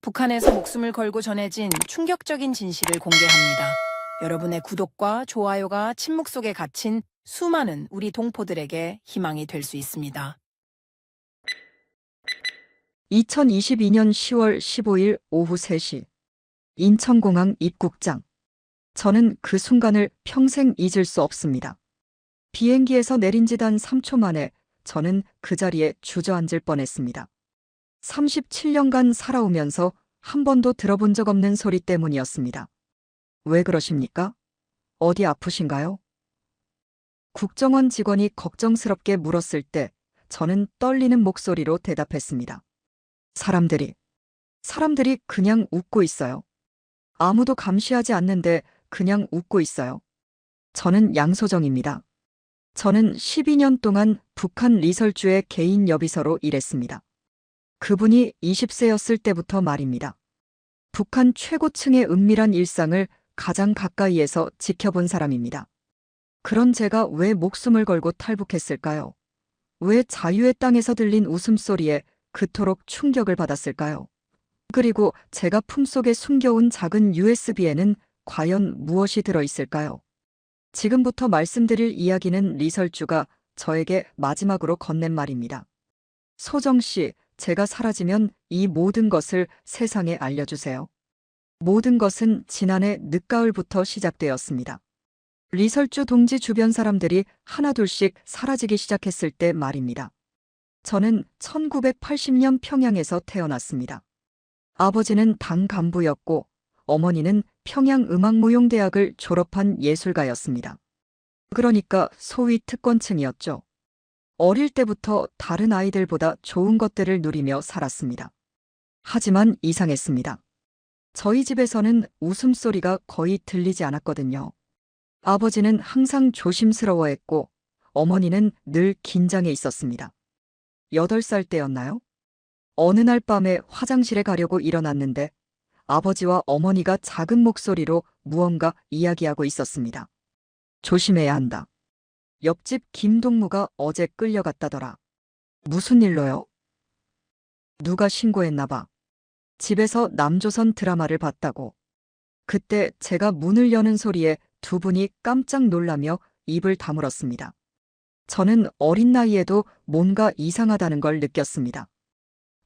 북한에서 목숨을 걸고 전해진 충격적인 진실을 공개합니다. 여러분의 구독과 좋아요가 침묵 속에 갇힌 수많은 우리 동포들에게 희망이 될 수 있습니다. 2022년 10월 15일 오후 3시 인천공항 입국장. 저는 그 순간을 평생 잊을 수 없습니다. 비행기에서 내린 지 단 3초 만에 저는 그 자리에 주저앉을 뻔했습니다. 37년간 살아오면서 한 번도 들어본 적 없는 소리 때문이었습니다. 왜 그러십니까? 어디 아프신가요? 국정원 직원이 걱정스럽게 물었을 때 저는 떨리는 목소리로 대답했습니다. 사람들이 그냥 웃고 있어요. 아무도 감시하지 않는데 그냥 웃고 있어요. 저는 양소정입니다. 저는 12년 동안 북한 리설주의 개인 여비서로 일했습니다. 그분이 20세였을 때부터 말입니다. 북한 최고층의 은밀한 일상을 가장 가까이에서 지켜본 사람입니다. 그런 제가 왜 목숨을 걸고 탈북했을까요? 왜 자유의 땅에서 들린 웃음소리에 그토록 충격을 받았을까요? 그리고 제가 품속에 숨겨온 작은 USB에는 과연 무엇이 들어있을까요? 지금부터 말씀드릴 이야기는 리설주가 저에게 마지막으로 건넨 말입니다. 소정 씨, 제가 사라지면 이 모든 것을 세상에 알려주세요. 모든 것은 지난해 늦가을부터 시작되었습니다. 리설주 동지 주변 사람들이 하나둘씩 사라지기 시작했을 때 말입니다. 저는 1980년 평양에서 태어났습니다. 아버지는 당 간부였고 어머니는 평양음악무용대학을 졸업한 예술가였습니다. 그러니까 소위 특권층이었죠. 어릴 때부터 다른 아이들보다 좋은 것들을 누리며 살았습니다. 하지만 이상했습니다. 저희 집에서는 웃음소리가 거의 들리지 않았거든요. 아버지는 항상 조심스러워했고 어머니는 늘 긴장해 있었습니다. 8살 때였나요? 어느 날 밤에 화장실에 가려고 일어났는데 아버지와 어머니가 작은 목소리로 무언가 이야기하고 있었습니다. 조심해야 한다. 옆집 김동무가 어제 끌려갔다더라. 무슨 일로요? 누가 신고했나 봐. 집에서 남조선 드라마를 봤다고. 그때 제가 문을 여는 소리에 두 분이 깜짝 놀라며 입을 다물었습니다. 저는 어린 나이에도 뭔가 이상하다는 걸 느꼈습니다.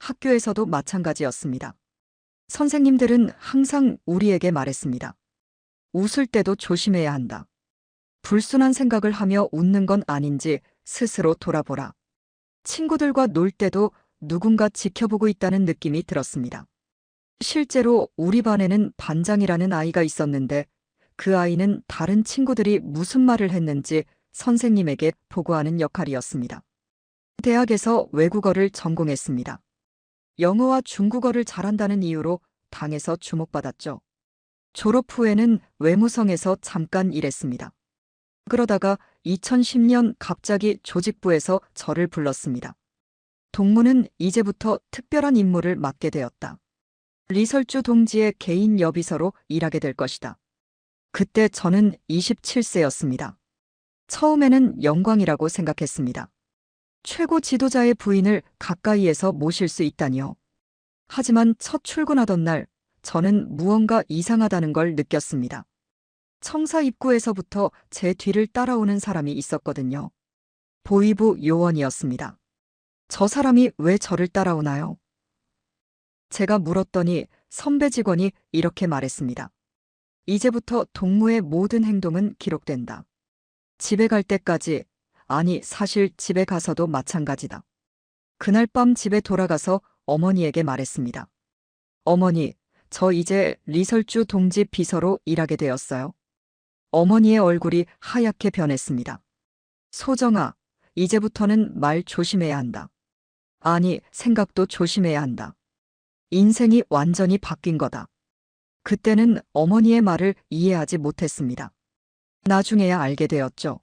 학교에서도 마찬가지였습니다. 선생님들은 항상 우리에게 말했습니다. 웃을 때도 조심해야 한다. 불순한 생각을 하며 웃는 건 아닌지 스스로 돌아보라. 친구들과 놀 때도 누군가 지켜보고 있다는 느낌이 들었습니다. 실제로 우리 반에는 반장이라는 아이가 있었는데 그 아이는 다른 친구들이 무슨 말을 했는지 선생님에게 보고하는 역할이었습니다. 대학에서 외국어를 전공했습니다. 영어와 중국어를 잘한다는 이유로 당에서 주목받았죠. 졸업 후에는 외무성에서 잠깐 일했습니다. 그러다가 2010년 갑자기 조직부에서 저를 불렀습니다. 동무는 이제부터 특별한 임무를 맡게 되었다. 리설주 동지의 개인 여비서로 일하게 될 것이다. 그때 저는 27세였습니다. 처음에는 영광이라고 생각했습니다. 최고 지도자의 부인을 가까이에서 모실 수 있다니요. 하지만 첫 출근하던 날 저는 무언가 이상하다는 걸 느꼈습니다. 청사 입구에서부터 제 뒤를 따라오는 사람이 있었거든요. 보위부 요원이었습니다. 저 사람이 왜 저를 따라오나요? 제가 물었더니 선배 직원이 이렇게 말했습니다. 이제부터 동무의 모든 행동은 기록된다. 집에 갈 때까지, 아니 사실 집에 가서도 마찬가지다. 그날 밤 집에 돌아가서 어머니에게 말했습니다. 어머니, 저 이제 리설주 동지 비서로 일하게 되었어요. 어머니의 얼굴이 하얗게 변했습니다. 소정아, 이제부터는 말 조심해야 한다. 아니, 생각도 조심해야 한다. 인생이 완전히 바뀐 거다. 그때는 어머니의 말을 이해하지 못했습니다. 나중에야 알게 되었죠.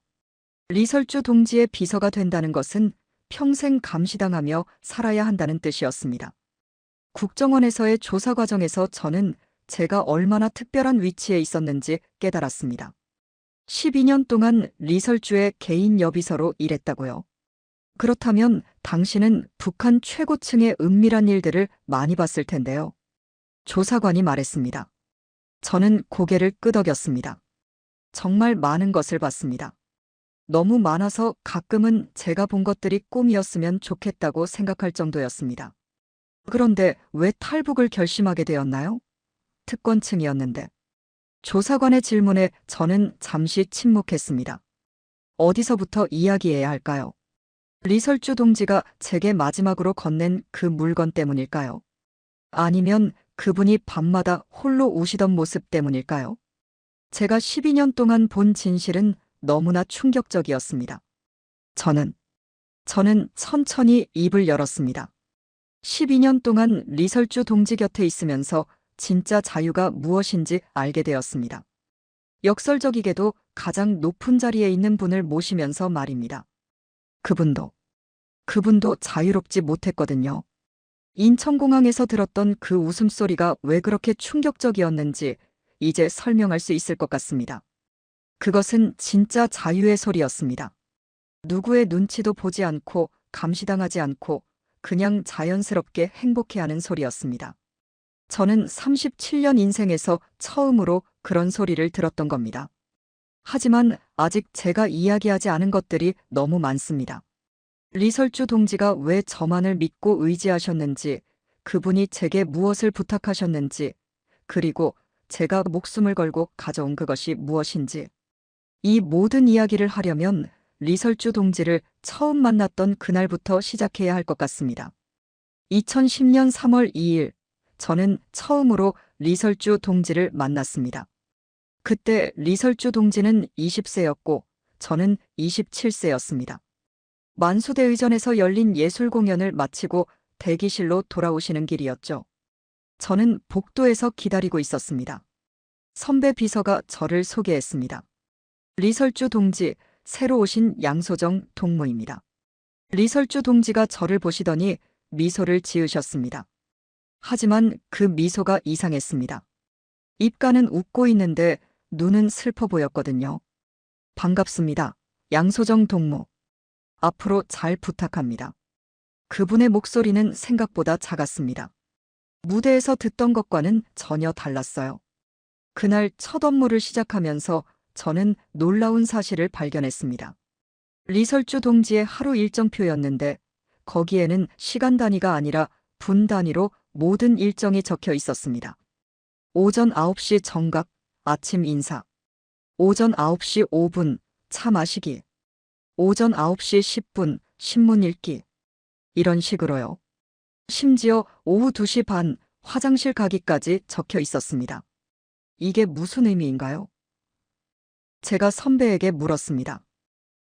리설주 동지의 비서가 된다는 것은 평생 감시당하며 살아야 한다는 뜻이었습니다. 국정원에서의 조사 과정에서 저는 제가 얼마나 특별한 위치에 있었는지 깨달았습니다. 12년 동안 리설주의 개인 여비서로 일했다고요. 그렇다면 당신은 북한 최고층의 은밀한 일들을 많이 봤을 텐데요. 조사관이 말했습니다. 저는 고개를 끄덕였습니다. 정말 많은 것을 봤습니다. 너무 많아서 가끔은 제가 본 것들이 꿈이었으면 좋겠다고 생각할 정도였습니다. 그런데 왜 탈북을 결심하게 되었나요? 특권층이었는데. 조사관의 질문에 저는 잠시 침묵했습니다. 어디서부터 이야기해야 할까요? 리설주 동지가 제게 마지막으로 건넨 그 물건 때문일까요? 아니면 그분이 밤마다 홀로 우시던 모습 때문일까요? 제가 12년 동안 본 진실은 너무나 충격적이었습니다. 저는 천천히 입을 열었습니다. 12년 동안 리설주 동지 곁에 있으면서 진짜 자유가 무엇인지 알게 되었습니다. 역설적이게도 가장 높은 자리에 있는 분을 모시면서 말입니다. 그분도 자유롭지 못했거든요. 인천공항에서 들었던 그 웃음소리가 왜 그렇게 충격적이었는지 이제 설명할 수 있을 것 같습니다. 그것은 진짜 자유의 소리였습니다. 누구의 눈치도 보지 않고 감시당하지 않고 그냥 자연스럽게 행복해하는 소리였습니다. 저는 37년 인생에서 처음으로 그런 소리를 들었던 겁니다. 하지만 아직 제가 이야기하지 않은 것들이 너무 많습니다. 리설주 동지가 왜 저만을 믿고 의지하셨는지, 그분이 제게 무엇을 부탁하셨는지, 그리고 제가 목숨을 걸고 가져온 그것이 무엇인지. 이 모든 이야기를 하려면 리설주 동지를 처음 만났던 그날부터 시작해야 할 것 같습니다. 2010년 3월 2일, 저는 처음으로 리설주 동지를 만났습니다. 그때 리설주 동지는 20세였고 저는 27세였습니다. 만수대의전에서 열린 예술 공연을 마치고 대기실로 돌아오시는 길이었죠. 저는 복도에서 기다리고 있었습니다. 선배 비서가 저를 소개했습니다. 리설주 동지, 새로 오신 양소정 동무입니다. 리설주 동지가 저를 보시더니 미소를 지으셨습니다. 하지만 그 미소가 이상했습니다. 입가는 웃고 있는데 눈은 슬퍼 보였거든요. 반갑습니다. 양소정 동무. 앞으로 잘 부탁합니다. 그분의 목소리는 생각보다 작았습니다. 무대에서 듣던 것과는 전혀 달랐어요. 그날 첫 업무를 시작하면서 저는 놀라운 사실을 발견했습니다. 리설주 동지의 하루 일정표였는데 거기에는 시간 단위가 아니라 분 단위로 모든 일정이 적혀 있었습니다. 오전 9시 정각, 아침 인사. 오전 9시 5분, 차 마시기. 오전 9시 10분, 신문 읽기. 이런 식으로요. 심지어 오후 2시 반, 화장실 가기까지 적혀 있었습니다. 이게 무슨 의미인가요? 제가 선배에게 물었습니다.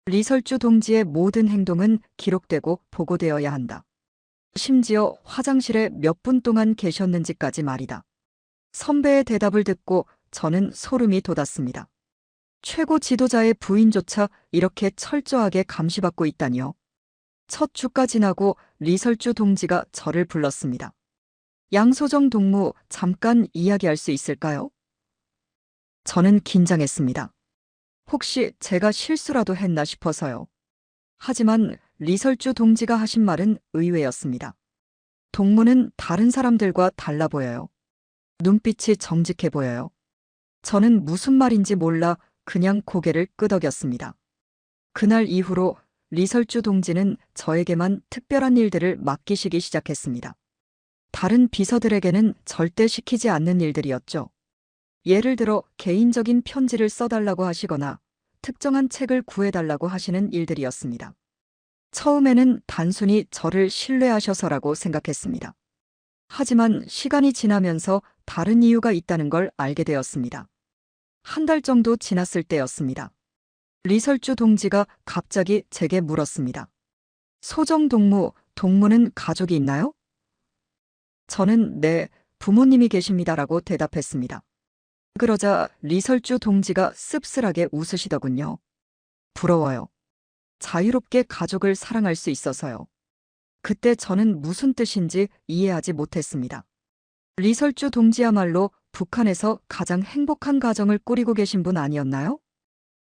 리설주 동지의 모든 행동은 기록되고 보고되어야 한다. 심지어 화장실에 몇 분 동안 계셨는지까지 말이다. 선배의 대답을 듣고 저는 소름이 돋았습니다. 최고 지도자의 부인조차 이렇게 철저하게 감시받고 있다니요. 첫 주가 지나고 리설주 동지가 저를 불렀습니다. 양소정 동무, 잠깐 이야기할 수 있을까요? 저는 긴장했습니다. 혹시 제가 실수라도 했나 싶어서요. 하지만 리설주 동지가 하신 말은 의외였습니다. 동무는 다른 사람들과 달라 보여요. 눈빛이 정직해 보여요. 저는 무슨 말인지 몰라 그냥 고개를 끄덕였습니다. 그날 이후로 리설주 동지는 저에게만 특별한 일들을 맡기시기 시작했습니다. 다른 비서들에게는 절대 시키지 않는 일들이었죠. 예를 들어 개인적인 편지를 써달라고 하시거나 특정한 책을 구해달라고 하시는 일들이었습니다. 처음에는 단순히 저를 신뢰하셔서라고 생각했습니다. 하지만 시간이 지나면서 다른 이유가 있다는 걸 알게 되었습니다. 한 달 정도 지났을 때였습니다. 리설주 동지가 갑자기 제게 물었습니다. 소정 동무, 동무는 가족이 있나요? 저는 네, 부모님이 계십니다라고 대답했습니다. 그러자 리설주 동지가 씁쓸하게 웃으시더군요. 부러워요. 자유롭게 가족을 사랑할 수 있어서요. 그때 저는 무슨 뜻인지 이해하지 못했습니다. 리설주 동지야말로 북한에서 가장 행복한 가정을 꾸리고 계신 분 아니었나요?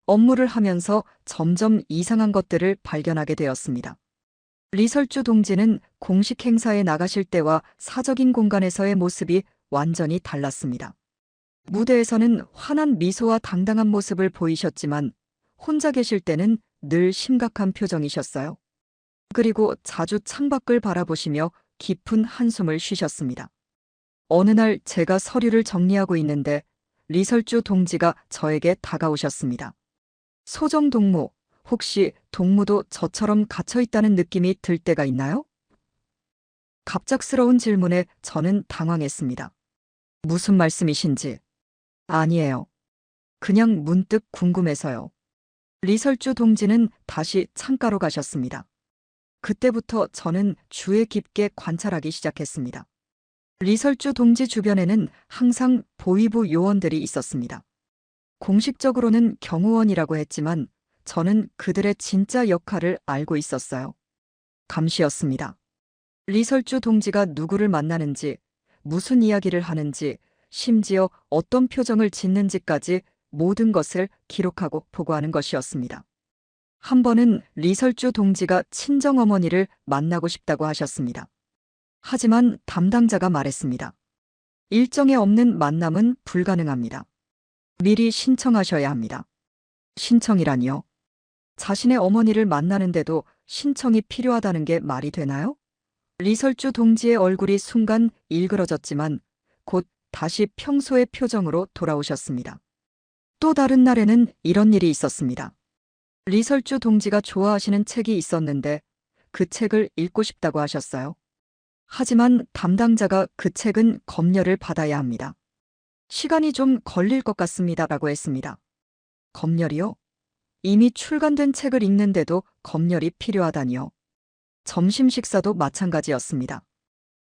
업무를 하면서 점점 이상한 것들을 발견하게 되었습니다. 리설주 동지는 공식 행사에 나가실 때와 사적인 공간에서의 모습이 완전히 달랐습니다. 무대에서는 환한 미소와 당당한 모습을 보이셨지만 혼자 계실 때는 늘 심각한 표정이셨어요. 그리고 자주 창밖을 바라보시며 깊은 한숨을 쉬셨습니다. 어느 날 제가 서류를 정리하고 있는데 리설주 동지가 저에게 다가오셨습니다. 소정 동무, 혹시 동무도 저처럼 갇혀 있다는 느낌이 들 때가 있나요? 갑작스러운 질문에 저는 당황했습니다. 무슨 말씀이신지. 아니에요. 그냥 문득 궁금해서요. 리설주 동지는 다시 창가로 가셨습니다. 그때부터 저는 주의 깊게 관찰하기 시작했습니다. 리설주 동지 주변에는 항상 보위부 요원들이 있었습니다. 공식적으로는 경호원이라고 했지만 저는 그들의 진짜 역할을 알고 있었어요. 감시였습니다. 리설주 동지가 누구를 만나는지, 무슨 이야기를 하는지, 심지어 어떤 표정을 짓는지까지 모든 것을 기록하고 보고하는 것이었습니다. 한 번은 리설주 동지가 친정어머니를 만나고 싶다고 하셨습니다. 하지만 담당자가 말했습니다. 일정에 없는 만남은 불가능합니다. 미리 신청하셔야 합니다. 신청이라니요? 자신의 어머니를 만나는데도 신청이 필요하다는 게 말이 되나요? 리설주 동지의 얼굴이 순간 일그러졌지만 곧 다시 평소의 표정으로 돌아오셨습니다. 또 다른 날에는 이런 일이 있었습니다. 리설주 동지가 좋아하시는 책이 있었는데 그 책을 읽고 싶다고 하셨어요. 하지만 담당자가 그 책은 검열을 받아야 합니다. 시간이 좀 걸릴 것 같습니다. 라고 했습니다. 검열이요? 이미 출간된 책을 읽는데도 검열이 필요하다니요. 점심 식사도 마찬가지였습니다.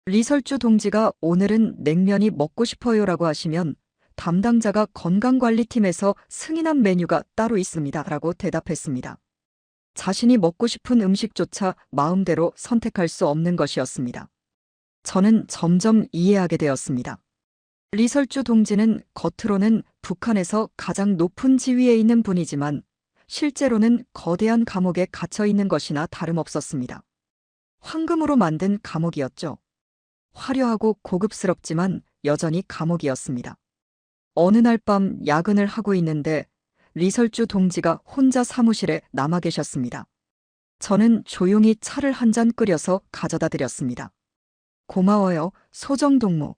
리설주 동지가 오늘은 냉면이 먹고 싶어요라고 하시면 담당자가 건강관리팀에서 승인한 메뉴가 따로 있습니다. 라고 대답했습니다. 자신이 먹고 싶은 음식조차 마음대로 선택할 수 없는 것이었습니다. 저는 점점 이해하게 되었습니다. 리설주 동지는 겉으로는 북한에서 가장 높은 지위에 있는 분이지만 실제로는 거대한 감옥에 갇혀 있는 것이나 다름없었습니다. 황금으로 만든 감옥이었죠. 화려하고 고급스럽지만 여전히 감옥이었습니다. 어느 날 밤 야근을 하고 있는데 리설주 동지가 혼자 사무실에 남아 계셨습니다. 저는 조용히 차를 한 잔 끓여서 가져다 드렸습니다. 고마워요, 소정 동무.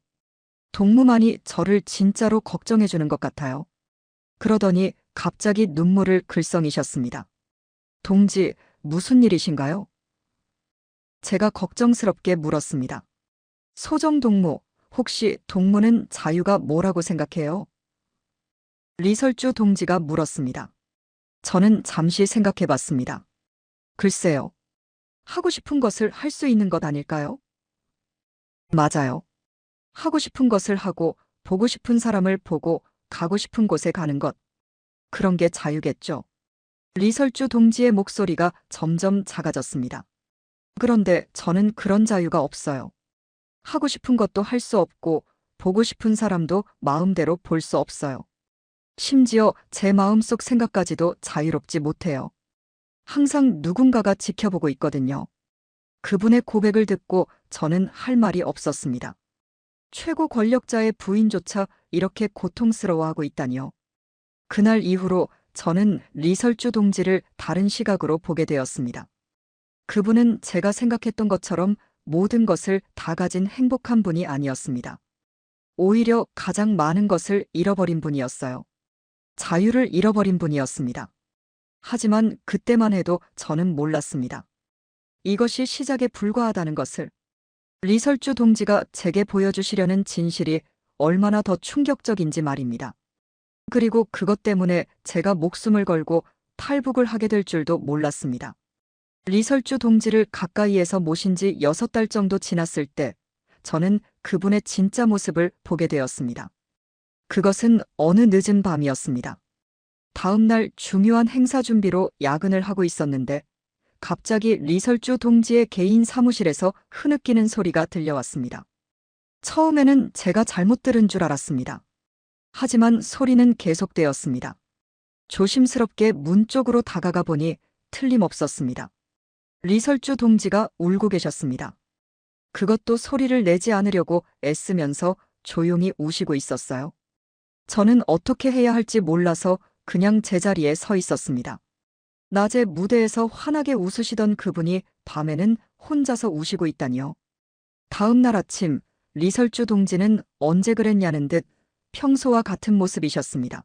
동무만이 저를 진짜로 걱정해 주는 것 같아요. 그러더니 갑자기 눈물을 글썽이셨습니다. 동지, 무슨 일이신가요? 제가 걱정스럽게 물었습니다. 소정 동무, 혹시 동무는 자유가 뭐라고 생각해요? 리설주 동지가 물었습니다. 저는 잠시 생각해 봤습니다. 글쎄요. 하고 싶은 것을 할 수 있는 것 아닐까요? 맞아요. 하고 싶은 것을 하고, 보고 싶은 사람을 보고, 가고 싶은 곳에 가는 것. 그런 게 자유겠죠. 리설주 동지의 목소리가 점점 작아졌습니다. 그런데 저는 그런 자유가 없어요. 하고 싶은 것도 할 수 없고, 보고 싶은 사람도 마음대로 볼 수 없어요. 심지어 제 마음속 생각까지도 자유롭지 못해요. 항상 누군가가 지켜보고 있거든요. 그분의 고백을 듣고 저는 할 말이 없었습니다. 최고 권력자의 부인조차 이렇게 고통스러워하고 있다니요. 그날 이후로 저는 리설주 동지를 다른 시각으로 보게 되었습니다. 그분은 제가 생각했던 것처럼 모든 것을 다 가진 행복한 분이 아니었습니다. 오히려 가장 많은 것을 잃어버린 분이었어요. 자유를 잃어버린 분이었습니다. 하지만 그때만 해도 저는 몰랐습니다. 이것이 시작에 불과하다는 것을. 리설주 동지가 제게 보여주시려는 진실이 얼마나 더 충격적인지 말입니다. 그리고 그것 때문에 제가 목숨을 걸고 탈북을 하게 될 줄도 몰랐습니다. 리설주 동지를 가까이에서 모신 지 6달 정도 지났을 때 저는 그분의 진짜 모습을 보게 되었습니다. 그것은 어느 늦은 밤이었습니다. 다음 날 중요한 행사 준비로 야근을 하고 있었는데 갑자기 리설주 동지의 개인 사무실에서 흐느끼는 소리가 들려왔습니다. 처음에는 제가 잘못 들은 줄 알았습니다. 하지만 소리는 계속되었습니다. 조심스럽게 문 쪽으로 다가가 보니 틀림없었습니다. 리설주 동지가 울고 계셨습니다. 그것도 소리를 내지 않으려고 애쓰면서 조용히 우시고 있었어요. 저는 어떻게 해야 할지 몰라서 그냥 제자리에 서 있었습니다. 낮에 무대에서 환하게 웃으시던 그분이 밤에는 혼자서 우시고 있다니요. 다음 날 아침 리설주 동지는 언제 그랬냐는 듯 평소와 같은 모습이셨습니다.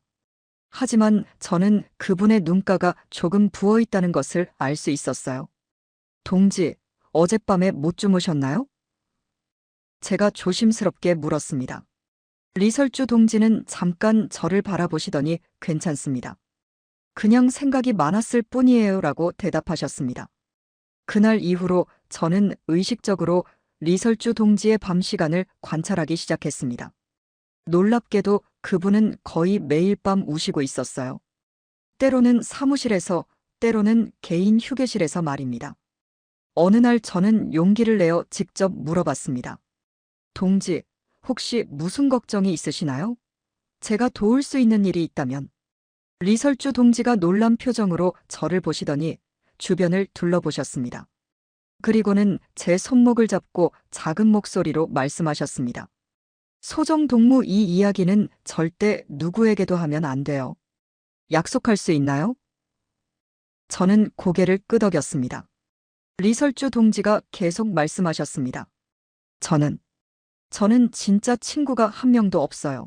하지만 저는 그분의 눈가가 조금 부어 있다는 것을 알 수 있었어요. 동지, 어젯밤에 못 주무셨나요? 제가 조심스럽게 물었습니다. 리설주 동지는 잠깐 저를 바라보시더니 괜찮습니다. 그냥 생각이 많았을 뿐이에요 라고 대답하셨습니다. 그날 이후로 저는 의식적으로 리설주 동지의 밤 시간을 관찰하기 시작했습니다. 놀랍게도 그분은 거의 매일 밤 우시고 있었어요. 때로는 사무실에서, 때로는 개인 휴게실에서 말입니다. 어느 날 저는 용기를 내어 직접 물어봤습니다. 동지, 혹시 무슨 걱정이 있으시나요? 제가 도울 수 있는 일이 있다면. 리설주 동지가 놀란 표정으로 저를 보시더니 주변을 둘러보셨습니다. 그리고는 제 손목을 잡고 작은 목소리로 말씀하셨습니다. 소정 동무 이 이야기는 절대 누구에게도 하면 안 돼요. 약속할 수 있나요? 저는 고개를 끄덕였습니다. 리설주 동지가 계속 말씀하셨습니다. 저는 진짜 친구가 한 명도 없어요.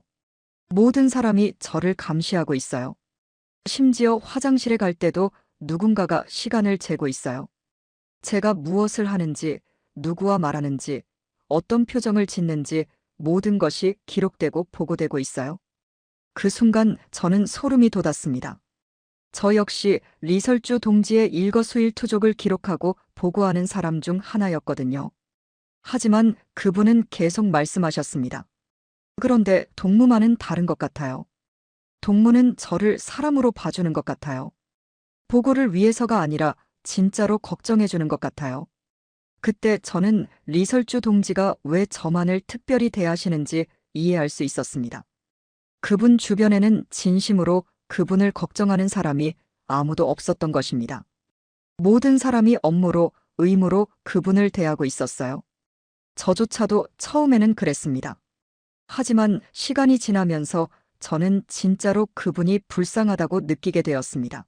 모든 사람이 저를 감시하고 있어요. 심지어 화장실에 갈 때도 누군가가 시간을 재고 있어요. 제가 무엇을 하는지, 누구와 말하는지, 어떤 표정을 짓는지 모든 것이 기록되고 보고되고 있어요. 그 순간 저는 소름이 돋았습니다. 저 역시 리설주 동지의 일거수일투족을 기록하고 보고하는 사람 중 하나였거든요. 하지만 그분은 계속 말씀하셨습니다. 그런데 동무만은 다른 것 같아요. 동무는 저를 사람으로 봐주는 것 같아요. 보고를 위해서가 아니라 진짜로 걱정해주는 것 같아요. 그때 저는 리설주 동지가 왜 저만을 특별히 대하시는지 이해할 수 있었습니다. 그분 주변에는 진심으로 그분을 걱정하는 사람이 아무도 없었던 것입니다. 모든 사람이 업무로, 의무로 그분을 대하고 있었어요. 저조차도 처음에는 그랬습니다. 하지만 시간이 지나면서 저는 진짜로 그분이 불쌍하다고 느끼게 되었습니다.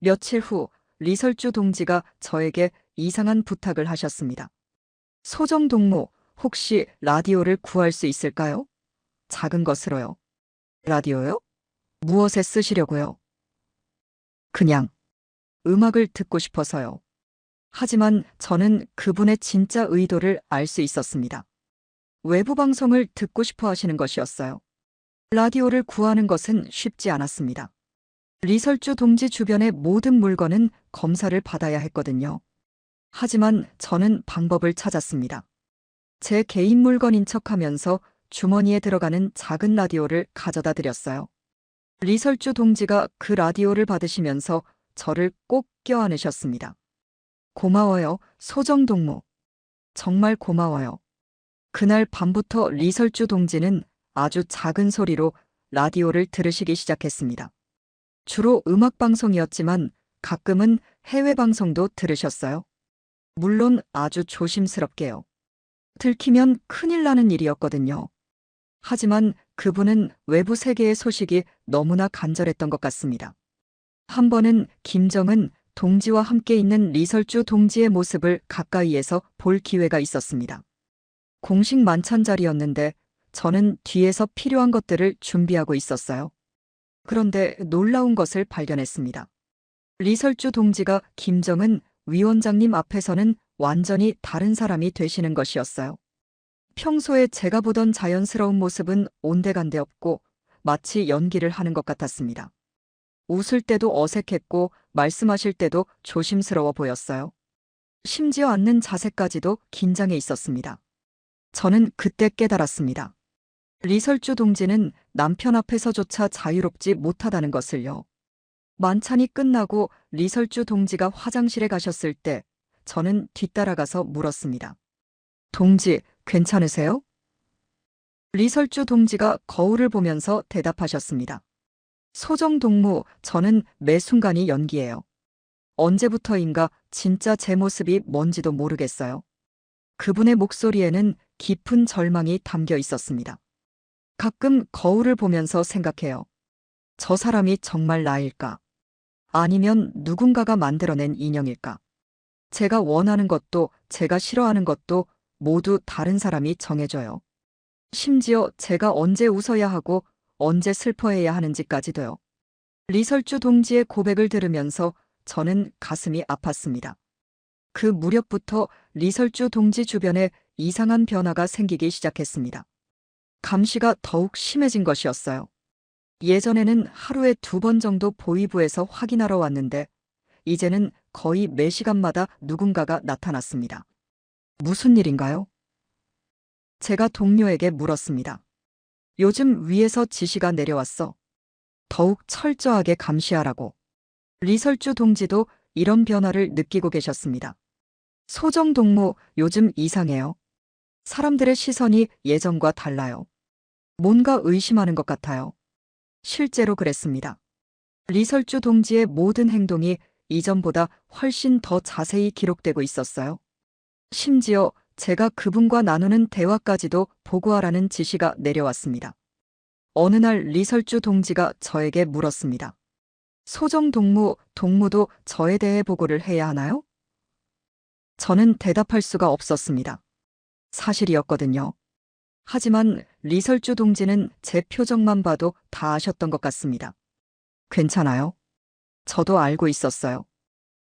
며칠 후 리설주 동지가 저에게 이상한 부탁을 하셨습니다. 소정 동무, 혹시 라디오를 구할 수 있을까요? 작은 것으로요. 라디오요? 무엇에 쓰시려고요? 그냥 음악을 듣고 싶어서요. 하지만 저는 그분의 진짜 의도를 알 수 있었습니다. 외부 방송을 듣고 싶어 하시는 것이었어요. 라디오를 구하는 것은 쉽지 않았습니다. 리설주 동지 주변의 모든 물건은 검사를 받아야 했거든요. 하지만 저는 방법을 찾았습니다. 제 개인 물건인 척하면서 주머니에 들어가는 작은 라디오를 가져다 드렸어요. 리설주 동지가 그 라디오를 받으시면서 저를 꼭 껴안으셨습니다. 고마워요, 소정 동무. 정말 고마워요. 그날 밤부터 리설주 동지는 아주 작은 소리로 라디오를 들으시기 시작했습니다. 주로 음악방송이었지만 가끔은 해외방송도 들으셨어요. 물론 아주 조심스럽게요. 들키면 큰일 나는 일이었거든요. 하지만 그분은 외부 세계의 소식이 너무나 간절했던 것 같습니다. 한 번은 김정은 동지와 함께 있는 리설주 동지의 모습을 가까이에서 볼 기회가 있었습니다. 공식 만찬 자리였는데 저는 뒤에서 필요한 것들을 준비하고 있었어요. 그런데 놀라운 것을 발견했습니다. 리설주 동지가 김정은 위원장님 앞에서는 완전히 다른 사람이 되시는 것이었어요. 평소에 제가 보던 자연스러운 모습은 온데간데 없고 마치 연기를 하는 것 같았습니다. 웃을 때도 어색했고 말씀하실 때도 조심스러워 보였어요. 심지어 앉는 자세까지도 긴장해 있었습니다. 저는 그때 깨달았습니다. 리설주 동지는 남편 앞에서조차 자유롭지 못하다는 것을요. 만찬이 끝나고 리설주 동지가 화장실에 가셨을 때 저는 뒤따라가서 물었습니다. 동지, 괜찮으세요? 리설주 동지가 거울을 보면서 대답하셨습니다. 소정 동무, 저는 매 순간이 연기예요. 언제부터인가 진짜 제 모습이 뭔지도 모르겠어요. 그분의 목소리에는 깊은 절망이 담겨 있었습니다. 가끔 거울을 보면서 생각해요. 저 사람이 정말 나일까? 아니면 누군가가 만들어낸 인형일까? 제가 원하는 것도 제가 싫어하는 것도 모두 다른 사람이 정해줘요. 심지어 제가 언제 웃어야 하고 언제 슬퍼해야 하는지까지도요. 리설주 동지의 고백을 들으면서 저는 가슴이 아팠습니다. 그 무렵부터 리설주 동지 주변에 이상한 변화가 생기기 시작했습니다. 감시가 더욱 심해진 것이었어요. 예전에는 하루에 2번 정도 보이부에서 확인하러 왔는데 이제는 거의 매 시간마다 누군가가 나타났습니다. 무슨 일인가요? 제가 동료에게 물었습니다. 요즘 위에서 지시가 내려왔어. 더욱 철저하게 감시하라고. 리설주 동지도 이런 변화를 느끼고 계셨습니다. 소정 동무, 요즘 이상해요. 사람들의 시선이 예전과 달라요. 뭔가 의심하는 것 같아요. 실제로 그랬습니다. 리설주 동지의 모든 행동이 이전보다 훨씬 더 자세히 기록되고 있었어요. 심지어 제가 그분과 나누는 대화까지도 보고하라는 지시가 내려왔습니다. 어느 날 리설주 동지가 저에게 물었습니다. 소정 동무도 저에 대해 보고를 해야 하나요? 저는 대답할 수가 없었습니다. 사실이었거든요. 하지만 리설주 동지는 제 표정만 봐도 다 아셨던 것 같습니다. 괜찮아요. 저도 알고 있었어요.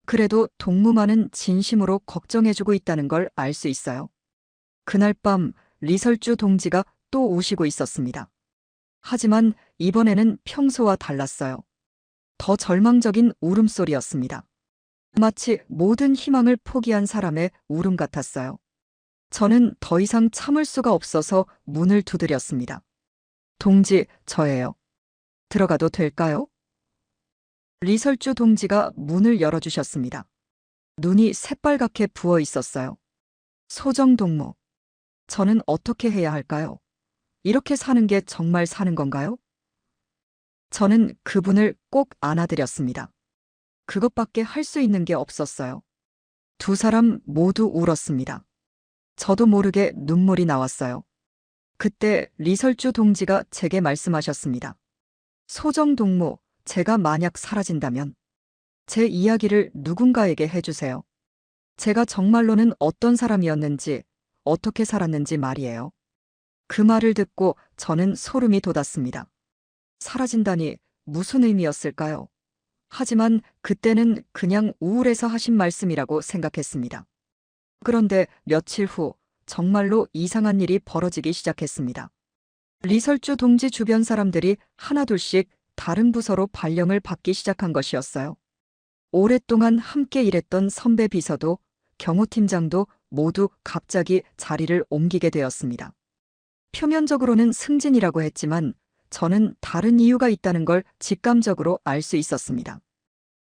그래도 동무만은 진심으로 걱정해주고 있다는 걸 알 수 있어요. 그날 밤 리설주 동지가 또 우시고 있었습니다. 하지만 이번에는 평소와 달랐어요. 더 절망적인 울음소리였습니다. 마치 모든 희망을 포기한 사람의 울음 같았어요. 저는 더 이상 참을 수가 없어서 문을 두드렸습니다. 동지, 저예요. 들어가도 될까요? 리설주 동지가 문을 열어주셨습니다. 눈이 새빨갛게 부어 있었어요. 소정 동무, 저는 어떻게 해야 할까요? 이렇게 사는 게 정말 사는 건가요? 저는 그분을 꼭 안아드렸습니다. 그것밖에 할 수 있는 게 없었어요. 두 사람 모두 울었습니다. 저도 모르게 눈물이 나왔어요. 그때 리설주 동지가 제게 말씀하셨습니다. 소정 동무, 제가 만약 사라진다면 제 이야기를 누군가에게 해주세요. 제가 정말로는 어떤 사람이었는지, 어떻게 살았는지 말이에요. 그 말을 듣고 저는 소름이 돋았습니다. 사라진다니 무슨 의미였을까요? 하지만 그때는 그냥 우울해서 하신 말씀이라고 생각했습니다. 그런데 며칠 후 정말로 이상한 일이 벌어지기 시작했습니다. 리설주 동지 주변 사람들이 하나둘씩 다른 부서로 발령을 받기 시작한 것이었어요. 오랫동안 함께 일했던 선배 비서도 경호팀장도 모두 갑자기 자리를 옮기게 되었습니다. 표면적으로는 승진이라고 했지만 저는 다른 이유가 있다는 걸 직감적으로 알 수 있었습니다.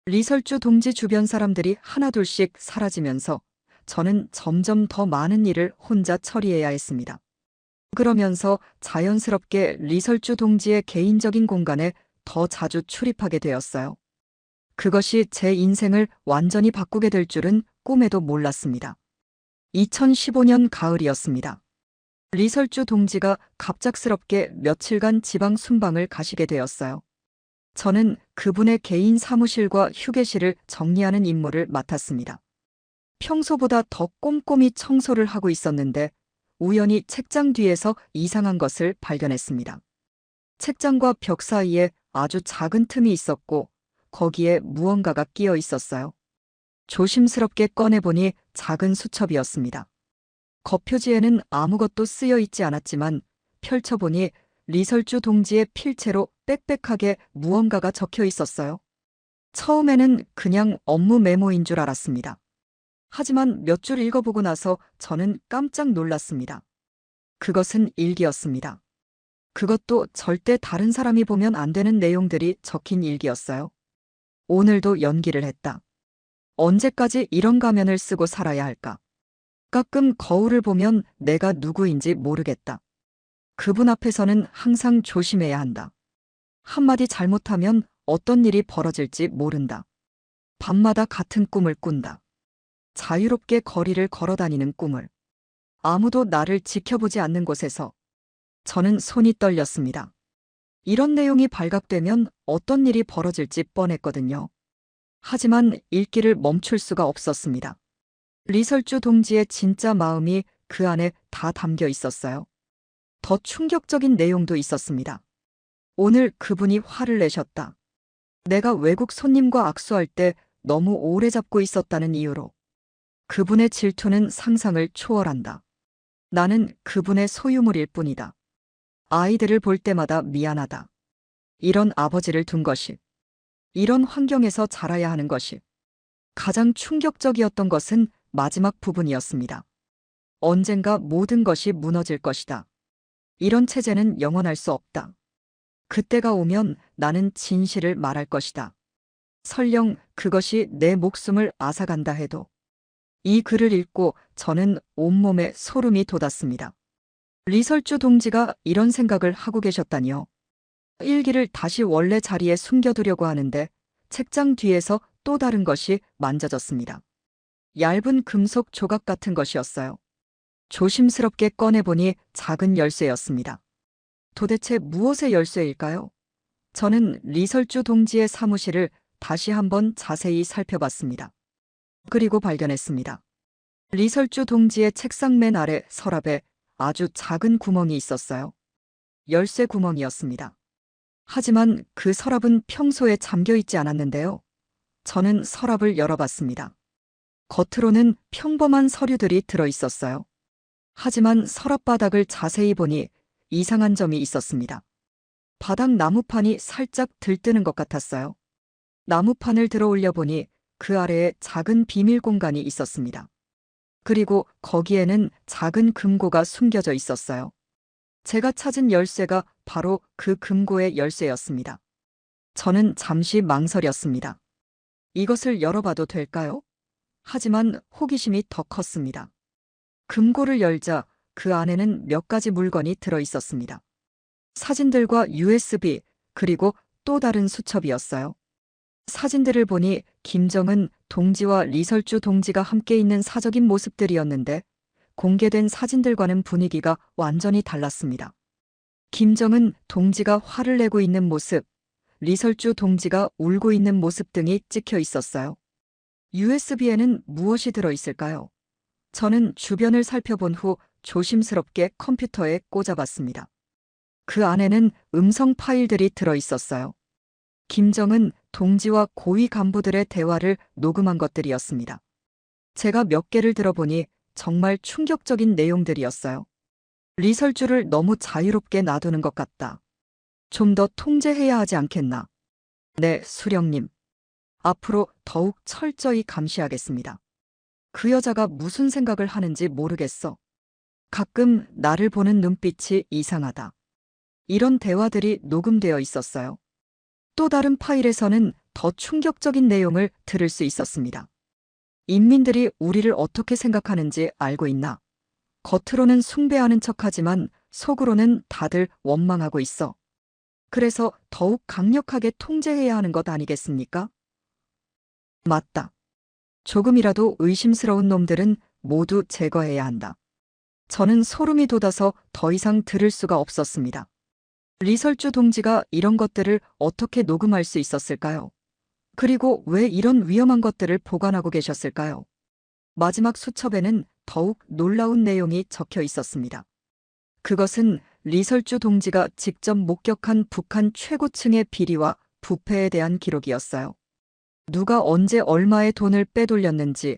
리설주 동지 주변 사람들이 하나둘씩 사라지면서 저는 점점 더 많은 일을 혼자 처리해야 했습니다. 그러면서 자연스럽게 리설주 동지의 개인적인 공간에 더 자주 출입하게 되었어요. 그것이 제 인생을 완전히 바꾸게 될 줄은 꿈에도 몰랐습니다. 2015년 가을이었습니다. 리설주 동지가 갑작스럽게 며칠간 지방 순방을 가시게 되었어요. 저는 그분의 개인 사무실과 휴게실을 정리하는 임무를 맡았습니다. 평소보다 더 꼼꼼히 청소를 하고 있었는데 우연히 책장 뒤에서 이상한 것을 발견했습니다. 책장과 벽 사이에 아주 작은 틈이 있었고 거기에 무언가가 끼어 있었어요. 조심스럽게 꺼내보니 작은 수첩이었습니다. 겉표지에는 아무것도 쓰여 있지 않았지만 펼쳐보니 리설주 동지의 필체로 빽빽하게 무언가가 적혀 있었어요. 처음에는 그냥 업무 메모인 줄 알았습니다. 하지만 몇 줄 읽어보고 나서 저는 깜짝 놀랐습니다. 그것은 일기였습니다. 그것도 절대 다른 사람이 보면 안 되는 내용들이 적힌 일기였어요. 오늘도 연기를 했다. 언제까지 이런 가면을 쓰고 살아야 할까? 가끔 거울을 보면 내가 누구인지 모르겠다. 그분 앞에서는 항상 조심해야 한다. 한마디 잘못하면 어떤 일이 벌어질지 모른다. 밤마다 같은 꿈을 꾼다. 자유롭게 거리를 걸어다니는 꿈을. 아무도 나를 지켜보지 않는 곳에서. 저는 손이 떨렸습니다. 이런 내용이 발각되면 어떤 일이 벌어질지 뻔했거든요. 하지만 읽기를 멈출 수가 없었습니다. 리설주 동지의 진짜 마음이 그 안에 다 담겨 있었어요. 더 충격적인 내용도 있었습니다. 오늘 그분이 화를 내셨다. 내가 외국 손님과 악수할 때 너무 오래 잡고 있었다는 이유로. 그분의 질투는 상상을 초월한다. 나는 그분의 소유물일 뿐이다. 아이들을 볼 때마다 미안하다. 이런 아버지를 둔 것이, 이런 환경에서 자라야 하는 것이. 가장 충격적이었던 것은 마지막 부분이었습니다. 언젠가 모든 것이 무너질 것이다. 이런 체제는 영원할 수 없다. 그때가 오면 나는 진실을 말할 것이다. 설령 그것이 내 목숨을 앗아간다 해도. 이 글을 읽고 저는 온몸에 소름이 돋았습니다. 리설주 동지가 이런 생각을 하고 계셨다니요. 일기를 다시 원래 자리에 숨겨두려고 하는데 책장 뒤에서 또 다른 것이 만져졌습니다. 얇은 금속 조각 같은 것이었어요. 조심스럽게 꺼내보니 작은 열쇠였습니다. 도대체 무엇의 열쇠일까요? 저는 리설주 동지의 사무실을 다시 한번 자세히 살펴봤습니다. 그리고 발견했습니다. 리설주 동지의 책상 맨 아래 서랍에 아주 작은 구멍이 있었어요. 열쇠 구멍이었습니다. 하지만 그 서랍은 평소에 잠겨 있지 않았는데요. 저는 서랍을 열어봤습니다. 겉으로는 평범한 서류들이 들어 있었어요. 하지만 서랍 바닥을 자세히 보니 이상한 점이 있었습니다. 바닥 나무판이 살짝 들뜨는 것 같았어요. 나무판을 들어 올려 보니 그 아래에 작은 비밀 공간이 있었습니다. 그리고 거기에는 작은 금고가 숨겨져 있었어요. 제가 찾은 열쇠가 바로 그 금고의 열쇠였습니다. 저는 잠시 망설였습니다. 이것을 열어봐도 될까요? 하지만 호기심이 더 컸습니다. 금고를 열자 그 안에는 몇 가지 물건이 들어 있었습니다. 사진들과 USB, 그리고 또 다른 수첩이었어요. 사진들을 보니 김정은 동지와 리설주 동지가 함께 있는 사적인 모습들이었는데 공개된 사진들과는 분위기가 완전히 달랐습니다. 김정은 동지가 화를 내고 있는 모습, 리설주 동지가 울고 있는 모습 등이 찍혀 있었어요. USB에는 무엇이 들어 있을까요? 저는 주변을 살펴본 후 조심스럽게 컴퓨터에 꽂아봤습니다. 그 안에는 음성 파일들이 들어 있었어요. 김정은 동지와 고위 간부들의 대화를 녹음한 것들이었습니다. 제가 몇 개를 들어보니 정말 충격적인 내용들이었어요. 리설주를 너무 자유롭게 놔두는 것 같다. 좀 더 통제해야 하지 않겠나. 네, 수령님. 앞으로 더욱 철저히 감시하겠습니다. 그 여자가 무슨 생각을 하는지 모르겠어. 가끔 나를 보는 눈빛이 이상하다. 이런 대화들이 녹음되어 있었어요. 또 다른 파일에서는 더 충격적인 내용을 들을 수 있었습니다. 인민들이 우리를 어떻게 생각하는지 알고 있나? 겉으로는 숭배하는 척하지만 속으로는 다들 원망하고 있어. 그래서 더욱 강력하게 통제해야 하는 것 아니겠습니까? 맞다. 조금이라도 의심스러운 놈들은 모두 제거해야 한다. 저는 소름이 돋아서 더 이상 들을 수가 없었습니다. 리설주 동지가 이런 것들을 어떻게 녹음할 수 있었을까요? 그리고 왜 이런 위험한 것들을 보관하고 계셨을까요? 마지막 수첩에는 더욱 놀라운 내용이 적혀 있었습니다. 그것은 리설주 동지가 직접 목격한 북한 최고층의 비리와 부패에 대한 기록이었어요. 누가 언제 얼마의 돈을 빼돌렸는지,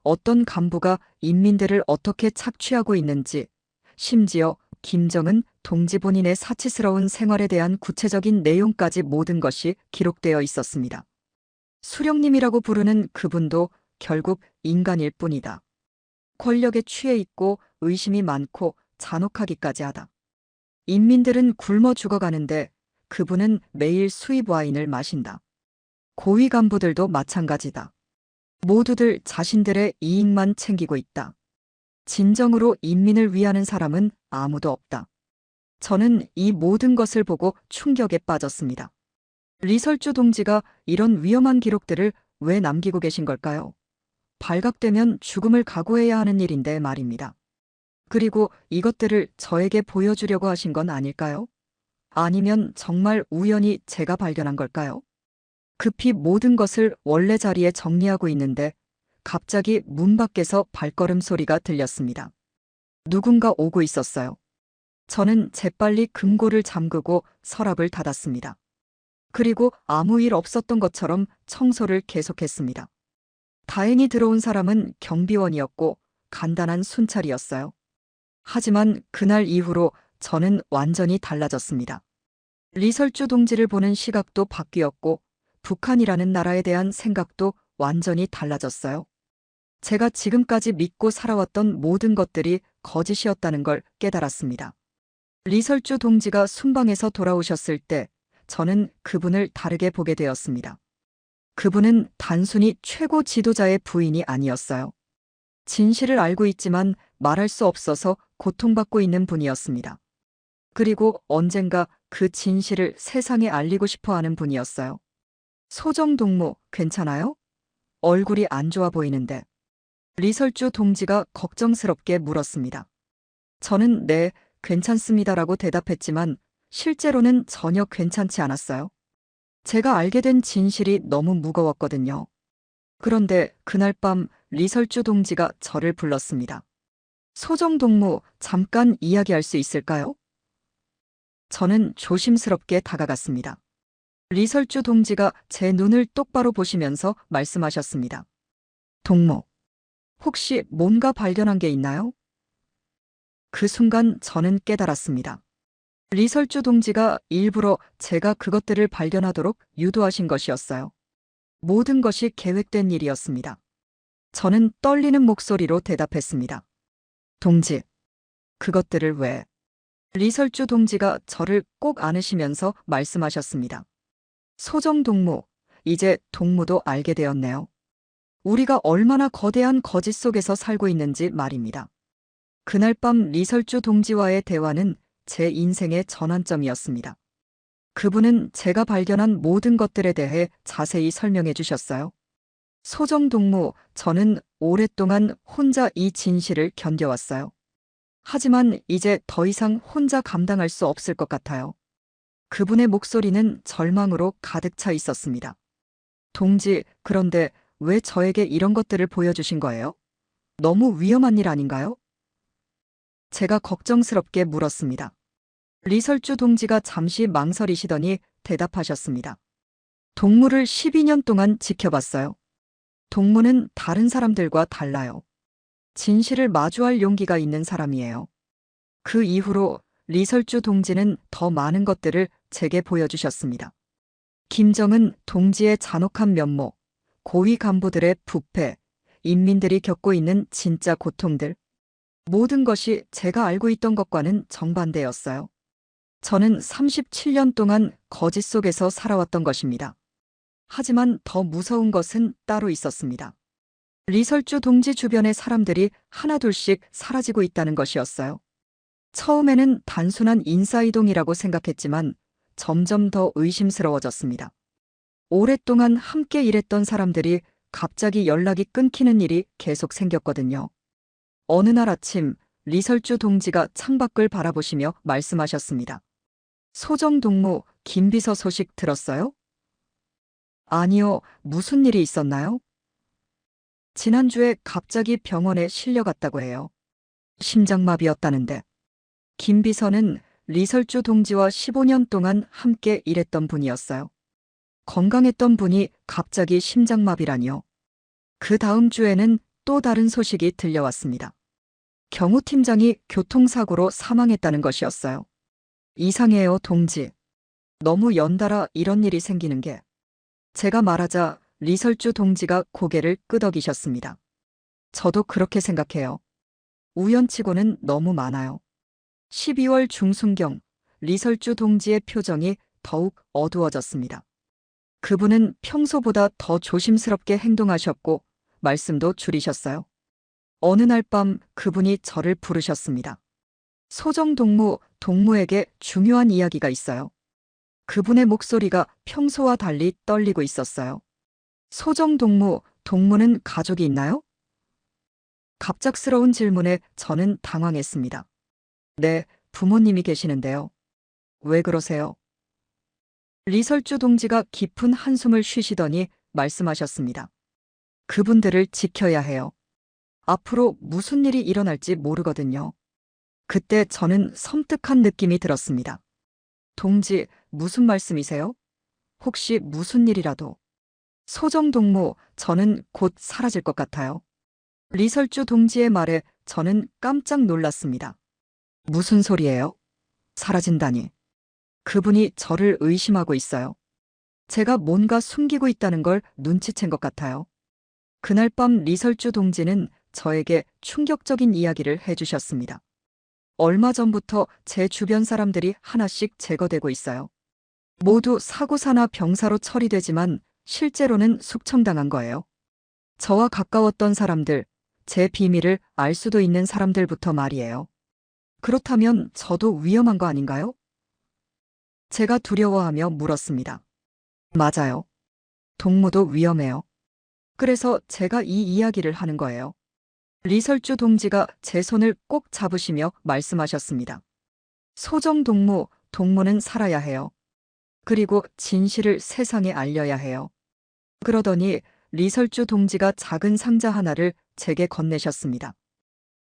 어떤 간부가 인민들을 어떻게 착취하고 있는지, 심지어 김정은 동지 본인의 사치스러운 생활에 대한 구체적인 내용까지 모든 것이 기록되어 있었습니다. 수령님이라고 부르는 그분도 결국 인간일 뿐이다. 권력에 취해 있고 의심이 많고 잔혹하기까지 하다. 인민들은 굶어 죽어가는데 그분은 매일 수입 와인을 마신다. 고위 간부들도 마찬가지다. 모두들 자신들의 이익만 챙기고 있다. 진정으로 인민을 위하는 사람은 아무도 없다. 저는 이 모든 것을 보고 충격에 빠졌습니다. 리설주 동지가 이런 위험한 기록들을 왜 남기고 계신 걸까요? 발각되면 죽음을 각오해야 하는 일인데 말입니다. 그리고 이것들을 저에게 보여주려고 하신 건 아닐까요? 아니면 정말 우연히 제가 발견한 걸까요? 급히 모든 것을 원래 자리에 정리하고 있는데 갑자기 문 밖에서 발걸음 소리가 들렸습니다. 누군가 오고 있었어요. 저는 재빨리 금고를 잠그고 서랍을 닫았습니다. 그리고 아무 일 없었던 것처럼 청소를 계속했습니다. 다행히 들어온 사람은 경비원이었고 간단한 순찰이었어요. 하지만 그날 이후로 저는 완전히 달라졌습니다. 리설주 동지를 보는 시각도 바뀌었고 북한이라는 나라에 대한 생각도 완전히 달라졌어요. 제가 지금까지 믿고 살아왔던 모든 것들이 거짓이었다는 걸 깨달았습니다. 리설주 동지가 순방에서 돌아오셨을 때 저는 그분을 다르게 보게 되었습니다. 그분은 단순히 최고 지도자의 부인이 아니었어요. 진실을 알고 있지만 말할 수 없어서 고통받고 있는 분이었습니다. 그리고 언젠가 그 진실을 세상에 알리고 싶어 하는 분이었어요. 소정동무, 괜찮아요? 얼굴이 안 좋아 보이는데. 리설주 동지가 걱정스럽게 물었습니다. 저는 네, 괜찮습니다라고 대답했지만 실제로는 전혀 괜찮지 않았어요. 제가 알게 된 진실이 너무 무거웠거든요. 그런데 그날 밤 리설주 동지가 저를 불렀습니다. 소정동무, 잠깐 이야기할 수 있을까요? 저는 조심스럽게 다가갔습니다. 리설주 동지가 제 눈을 똑바로 보시면서 말씀하셨습니다. 동무, 혹시 뭔가 발견한 게 있나요? 그 순간 저는 깨달았습니다. 리설주 동지가 일부러 제가 그것들을 발견하도록 유도하신 것이었어요. 모든 것이 계획된 일이었습니다. 저는 떨리는 목소리로 대답했습니다. 동지, 그것들을 왜? 리설주 동지가 저를 꼭 안으시면서 말씀하셨습니다. 소정동무, 이제 동무도 알게 되었네요. 우리가 얼마나 거대한 거짓 속에서 살고 있는지 말입니다. 그날 밤 리설주 동지와의 대화는 제 인생의 전환점이었습니다. 그분은 제가 발견한 모든 것들에 대해 자세히 설명해 주셨어요. 소정동무, 저는 오랫동안 혼자 이 진실을 견뎌왔어요. 하지만 이제 더 이상 혼자 감당할 수 없을 것 같아요. 그분의 목소리는 절망으로 가득 차 있었습니다. 동지, 그런데 왜 저에게 이런 것들을 보여주신 거예요? 너무 위험한 일 아닌가요? 제가 걱정스럽게 물었습니다. 리설주 동지가 잠시 망설이시더니 대답하셨습니다. 동무를 12년 동안 지켜봤어요. 동무는 다른 사람들과 달라요. 진실을 마주할 용기가 있는 사람이에요. 그 이후로 리설주 동지는 더 많은 것들을 제게 보여주셨습니다. 김정은 동지의 잔혹한 면모, 고위 간부들의 부패, 인민들이 겪고 있는 진짜 고통들. 모든 것이 제가 알고 있던 것과는 정반대였어요. 저는 37년 동안 거짓 속에서 살아왔던 것입니다. 하지만 더 무서운 것은 따로 있었습니다. 리설주 동지 주변의 사람들이 하나둘씩 사라지고 있다는 것이었어요. 처음에는 단순한 인사이동이라고 생각했지만 점점 더 의심스러워졌습니다. 오랫동안 함께 일했던 사람들이 갑자기 연락이 끊기는 일이 계속 생겼거든요. 어느 날 아침 리설주 동지가 창밖을 바라보시며 말씀하셨습니다. 소정동무, 김비서 소식 들었어요? 아니요, 무슨 일이 있었나요? 지난주에 갑자기 병원에 실려갔다고 해요. 심장마비였다는데. 김비서는 리설주 동지와 15년 동안 함께 일했던 분이었어요. 건강했던 분이 갑자기 심장마비라니요. 그 다음 주에는 또 다른 소식이 들려왔습니다. 경호팀장이 교통사고로 사망했다는 것이었어요. 이상해요, 동지. 너무 연달아 이런 일이 생기는 게. 제가 말하자 리설주 동지가 고개를 끄덕이셨습니다. 저도 그렇게 생각해요. 우연치고는 너무 많아요. 12월 중순경 리설주 동지의 표정이 더욱 어두워졌습니다. 그분은 평소보다 더 조심스럽게 행동하셨고 말씀도 줄이셨어요. 어느 날 밤 그분이 저를 부르셨습니다. 소정동무, 동무에게 중요한 이야기가 있어요. 그분의 목소리가 평소와 달리 떨리고 있었어요. 소정동무, 동무는 가족이 있나요? 갑작스러운 질문에 저는 당황했습니다. 네, 부모님이 계시는데요. 왜 그러세요? 리설주 동지가 깊은 한숨을 쉬시더니 말씀하셨습니다. 그분들을 지켜야 해요. 앞으로 무슨 일이 일어날지 모르거든요. 그때 저는 섬뜩한 느낌이 들었습니다. 동지, 무슨 말씀이세요? 혹시 무슨 일이라도? 소정동무, 저는 곧 사라질 것 같아요. 리설주 동지의 말에 저는 깜짝 놀랐습니다. 무슨 소리예요? 사라진다니. 그분이 저를 의심하고 있어요. 제가 뭔가 숨기고 있다는 걸 눈치챈 것 같아요. 그날 밤 리설주 동지는 저에게 충격적인 이야기를 해주셨습니다. 얼마 전부터 제 주변 사람들이 하나씩 제거되고 있어요. 모두 사고사나 병사로 처리되지만 실제로는 숙청당한 거예요. 저와 가까웠던 사람들, 제 비밀을 알 수도 있는 사람들부터 말이에요. 그렇다면 저도 위험한 거 아닌가요? 제가 두려워하며 물었습니다. 맞아요. 동무도 위험해요. 그래서 제가 이 이야기를 하는 거예요. 리설주 동지가 제 손을 꼭 잡으시며 말씀하셨습니다. 소정동무, 동무는 살아야 해요. 그리고 진실을 세상에 알려야 해요. 그러더니 리설주 동지가 작은 상자 하나를 제게 건네셨습니다.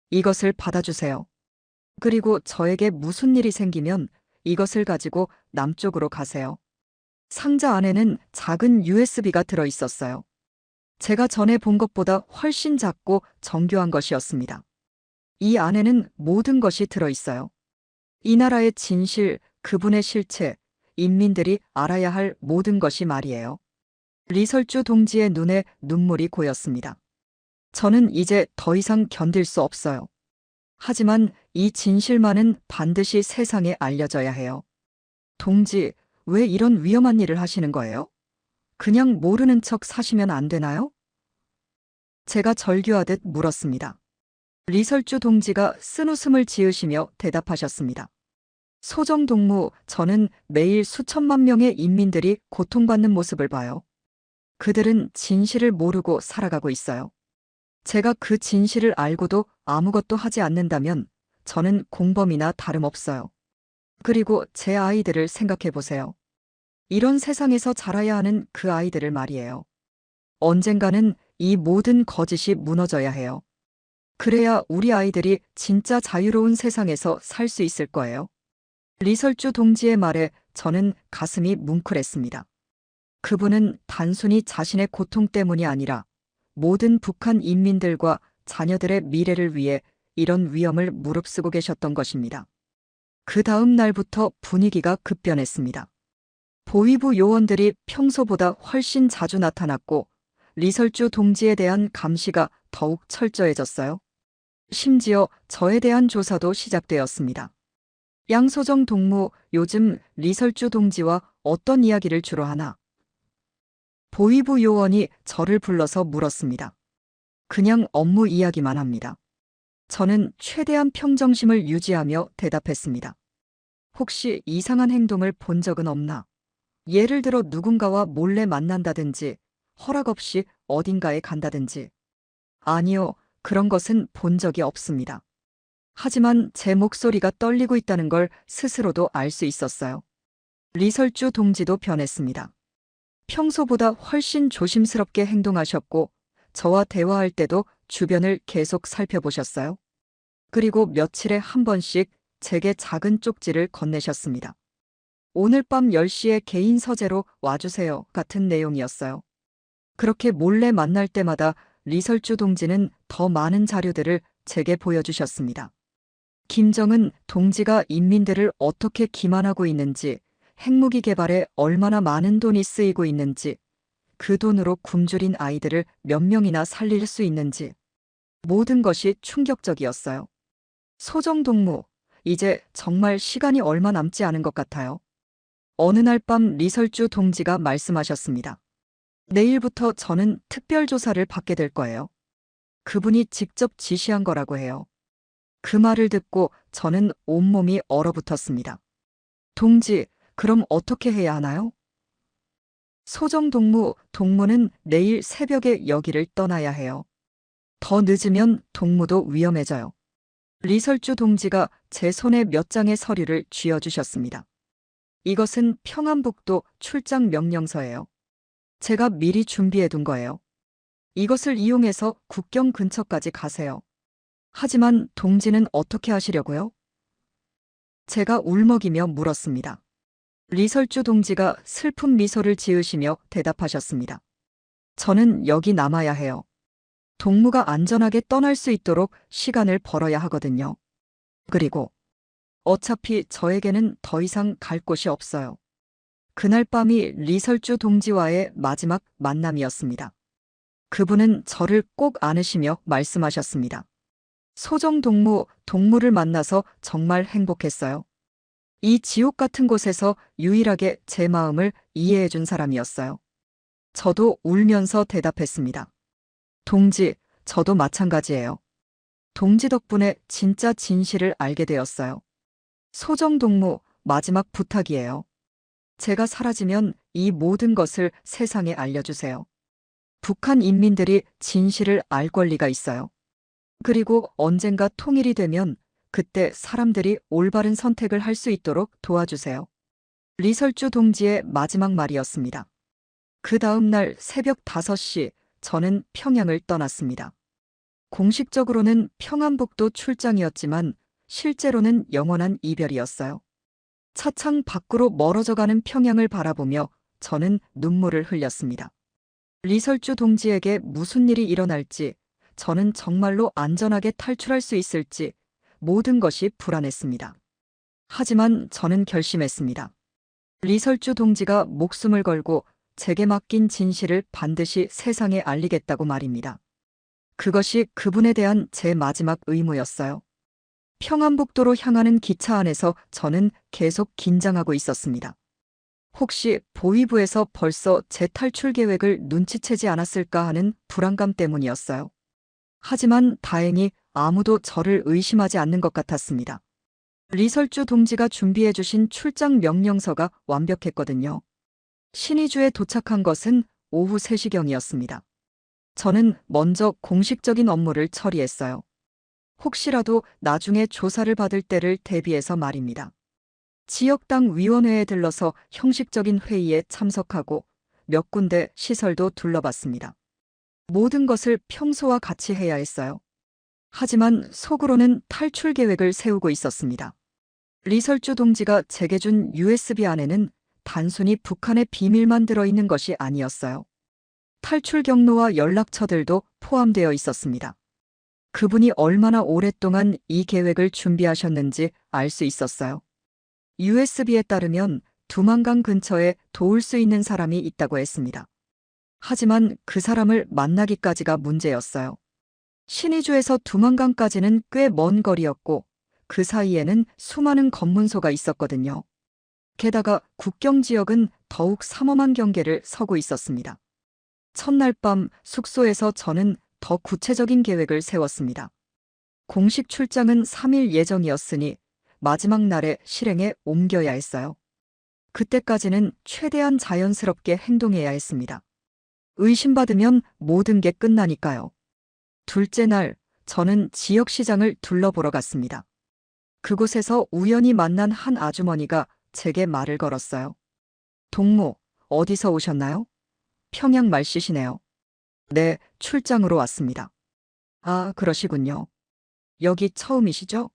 이것을 받아주세요. 그리고 저에게 무슨 일이 생기면 이것을 가지고 남쪽으로 가세요. 상자 안에는 작은 USB가 들어 있었어요. 제가 전에 본 것보다 훨씬 작고 정교한 것이었습니다. 이 안에는 모든 것이 들어 있어요. 이 나라의 진실, 그분의 실체, 인민들이 알아야 할 모든 것이 말이에요. 리설주 동지의 눈에 눈물이 고였습니다. 저는 이제 더 이상 견딜 수 없어요. 하지만 이 진실만은 반드시 세상에 알려져야 해요. 동지, 왜 이런 위험한 일을 하시는 거예요? 그냥 모르는 척 사시면 안 되나요? 제가 절규하듯 물었습니다. 리설주 동지가 쓴웃음을 지으시며 대답하셨습니다. 소정동무, 저는 매일 수천만 명의 인민들이 고통받는 모습을 봐요. 그들은 진실을 모르고 살아가고 있어요. 제가 그 진실을 알고도 아무것도 하지 않는다면 저는 공범이나 다름없어요. 그리고 제 아이들을 생각해 보세요. 이런 세상에서 자라야 하는 그 아이들을 말이에요. 언젠가는 이 모든 거짓이 무너져야 해요. 그래야 우리 아이들이 진짜 자유로운 세상에서 살 수 있을 거예요. 리설주 동지의 말에 저는 가슴이 뭉클했습니다. 그분은 단순히 자신의 고통 때문이 아니라 모든 북한 인민들과 자녀들의 미래를 위해 이런 위험을 무릅쓰고 계셨던 것입니다. 그 다음 날부터 분위기가 급변했습니다. 보위부 요원들이 평소보다 훨씬 자주 나타났고 리설주 동지에 대한 감시가 더욱 철저해졌어요. 심지어 저에 대한 조사도 시작되었습니다. 양소정 동무, 요즘 리설주 동지와 어떤 이야기를 주로 하나? 보위부 요원이 저를 불러서 물었습니다. 그냥 업무 이야기만 합니다. 저는 최대한 평정심을 유지하며 대답했습니다. 혹시 이상한 행동을 본 적은 없나? 예를 들어 누군가와 몰래 만난다든지 허락 없이 어딘가에 간다든지. 아니요, 그런 것은 본 적이 없습니다. 하지만 제 목소리가 떨리고 있다는 걸 스스로도 알 수 있었어요. 리설주 동지도 변했습니다. 평소보다 훨씬 조심스럽게 행동하셨고 저와 대화할 때도 주변을 계속 살펴보셨어요. 그리고 며칠에 한 번씩 제게 작은 쪽지를 건네셨습니다. 오늘 밤 10시에 개인 서재로 와주세요 같은 내용이었어요. 그렇게 몰래 만날 때마다 리설주 동지는 더 많은 자료들을 제게 보여주셨습니다. 김정은 동지가 인민들을 어떻게 기만하고 있는지, 핵무기 개발에 얼마나 많은 돈이 쓰이고 있는지, 그 돈으로 굶주린 아이들을 몇 명이나 살릴 수 있는지, 모든 것이 충격적이었어요. 소정동무, 이제 정말 시간이 얼마 남지 않은 것 같아요. 어느 날 밤 리설주 동지가 말씀하셨습니다. 내일부터 저는 특별조사를 받게 될 거예요. 그분이 직접 지시한 거라고 해요. 그 말을 듣고 저는 온몸이 얼어붙었습니다. 동지, 그럼 어떻게 해야 하나요? 소정동무, 동무는 내일 새벽에 여기를 떠나야 해요. 더 늦으면 동무도 위험해져요. 리설주 동지가 제 손에 몇 장의 서류를 쥐어주셨습니다. 이것은 평안북도 출장 명령서예요. 제가 미리 준비해둔 거예요. 이것을 이용해서 국경 근처까지 가세요. 하지만 동지는 어떻게 하시려고요? 제가 울먹이며 물었습니다. 리설주 동지가 슬픈 미소를 지으시며 대답하셨습니다. 저는 여기 남아야 해요. 동무가 안전하게 떠날 수 있도록 시간을 벌어야 하거든요. 그리고 어차피 저에게는 더 이상 갈 곳이 없어요. 그날 밤이 리설주 동지와의 마지막 만남이었습니다. 그분은 저를 꼭 안으시며 말씀하셨습니다. 소정 동무를 만나서 정말 행복했어요. 이 지옥 같은 곳에서 유일하게 제 마음을 이해해준 사람이었어요. 저도 울면서 대답했습니다. 동지, 저도 마찬가지예요. 동지 덕분에 진짜 진실을 알게 되었어요. 소정 동무, 마지막 부탁이에요. 제가 사라지면 이 모든 것을 세상에 알려주세요. 북한 인민들이 진실을 알 권리가 있어요. 그리고 언젠가 통일이 되면 그때 사람들이 올바른 선택을 할 수 있도록 도와주세요. 리설주 동지의 마지막 말이었습니다. 그 다음 날 새벽 5시 저는 평양을 떠났습니다. 공식적으로는 평안북도 출장이었지만 실제로는 영원한 이별이었어요. 차창 밖으로 멀어져가는 평양을 바라보며 저는 눈물을 흘렸습니다. 리설주 동지에게 무슨 일이 일어날지, 저는 정말로 안전하게 탈출할 수 있을지 모든 것이 불안했습니다. 하지만 저는 결심했습니다. 리설주 동지가 목숨을 걸고 제게 맡긴 진실을 반드시 세상에 알리겠다고 말입니다. 그것이 그분에 대한 제 마지막 의무였어요. 평안북도로 향하는 기차 안에서 저는 계속 긴장하고 있었습니다. 혹시 보위부에서 벌써 제 탈출 계획을 눈치채지 않았을까 하는 불안감 때문이었어요. 하지만 다행히 아무도 저를 의심하지 않는 것 같았습니다. 리설주 동지가 준비해 주신 출장 명령서가 완벽했거든요. 신의주에 도착한 것은 오후 3시경이었습니다. 저는 먼저 공식적인 업무를 처리했어요. 혹시라도 나중에 조사를 받을 때를 대비해서 말입니다. 지역당 위원회에 들러서 형식적인 회의에 참석하고 몇 군데 시설도 둘러봤습니다. 모든 것을 평소와 같이 해야 했어요. 하지만 속으로는 탈출 계획을 세우고 있었습니다. 리설주 동지가 제게 준 USB 안에는 단순히 북한의 비밀만 들어있는 것이 아니었어요. 탈출 경로와 연락처들도 포함되어 있었습니다. 그분이 얼마나 오랫동안 이 계획을 준비하셨는지 알 수 있었어요. USB에 따르면 두만강 근처에 도울 수 있는 사람이 있다고 했습니다. 하지만 그 사람을 만나기까지가 문제였어요. 신의주에서 두만강까지는 꽤 먼 거리였고 그 사이에는 수많은 검문소가 있었거든요. 게다가 국경 지역은 더욱 삼엄한 경계를 서고 있었습니다. 첫날 밤 숙소에서 저는 더 구체적인 계획을 세웠습니다. 공식 출장은 3일 예정이었으니 마지막 날에 실행에 옮겨야 했어요. 그때까지는 최대한 자연스럽게 행동해야 했습니다. 의심받으면 모든 게 끝나니까요. 둘째 날, 저는 지역시장을 둘러보러 갔습니다. 그곳에서 우연히 만난 한 아주머니가 제게 말을 걸었어요. 동무, 어디서 오셨나요? 평양 말씨시네요. 네, 출장으로 왔습니다. 아, 그러시군요. 여기 처음이시죠?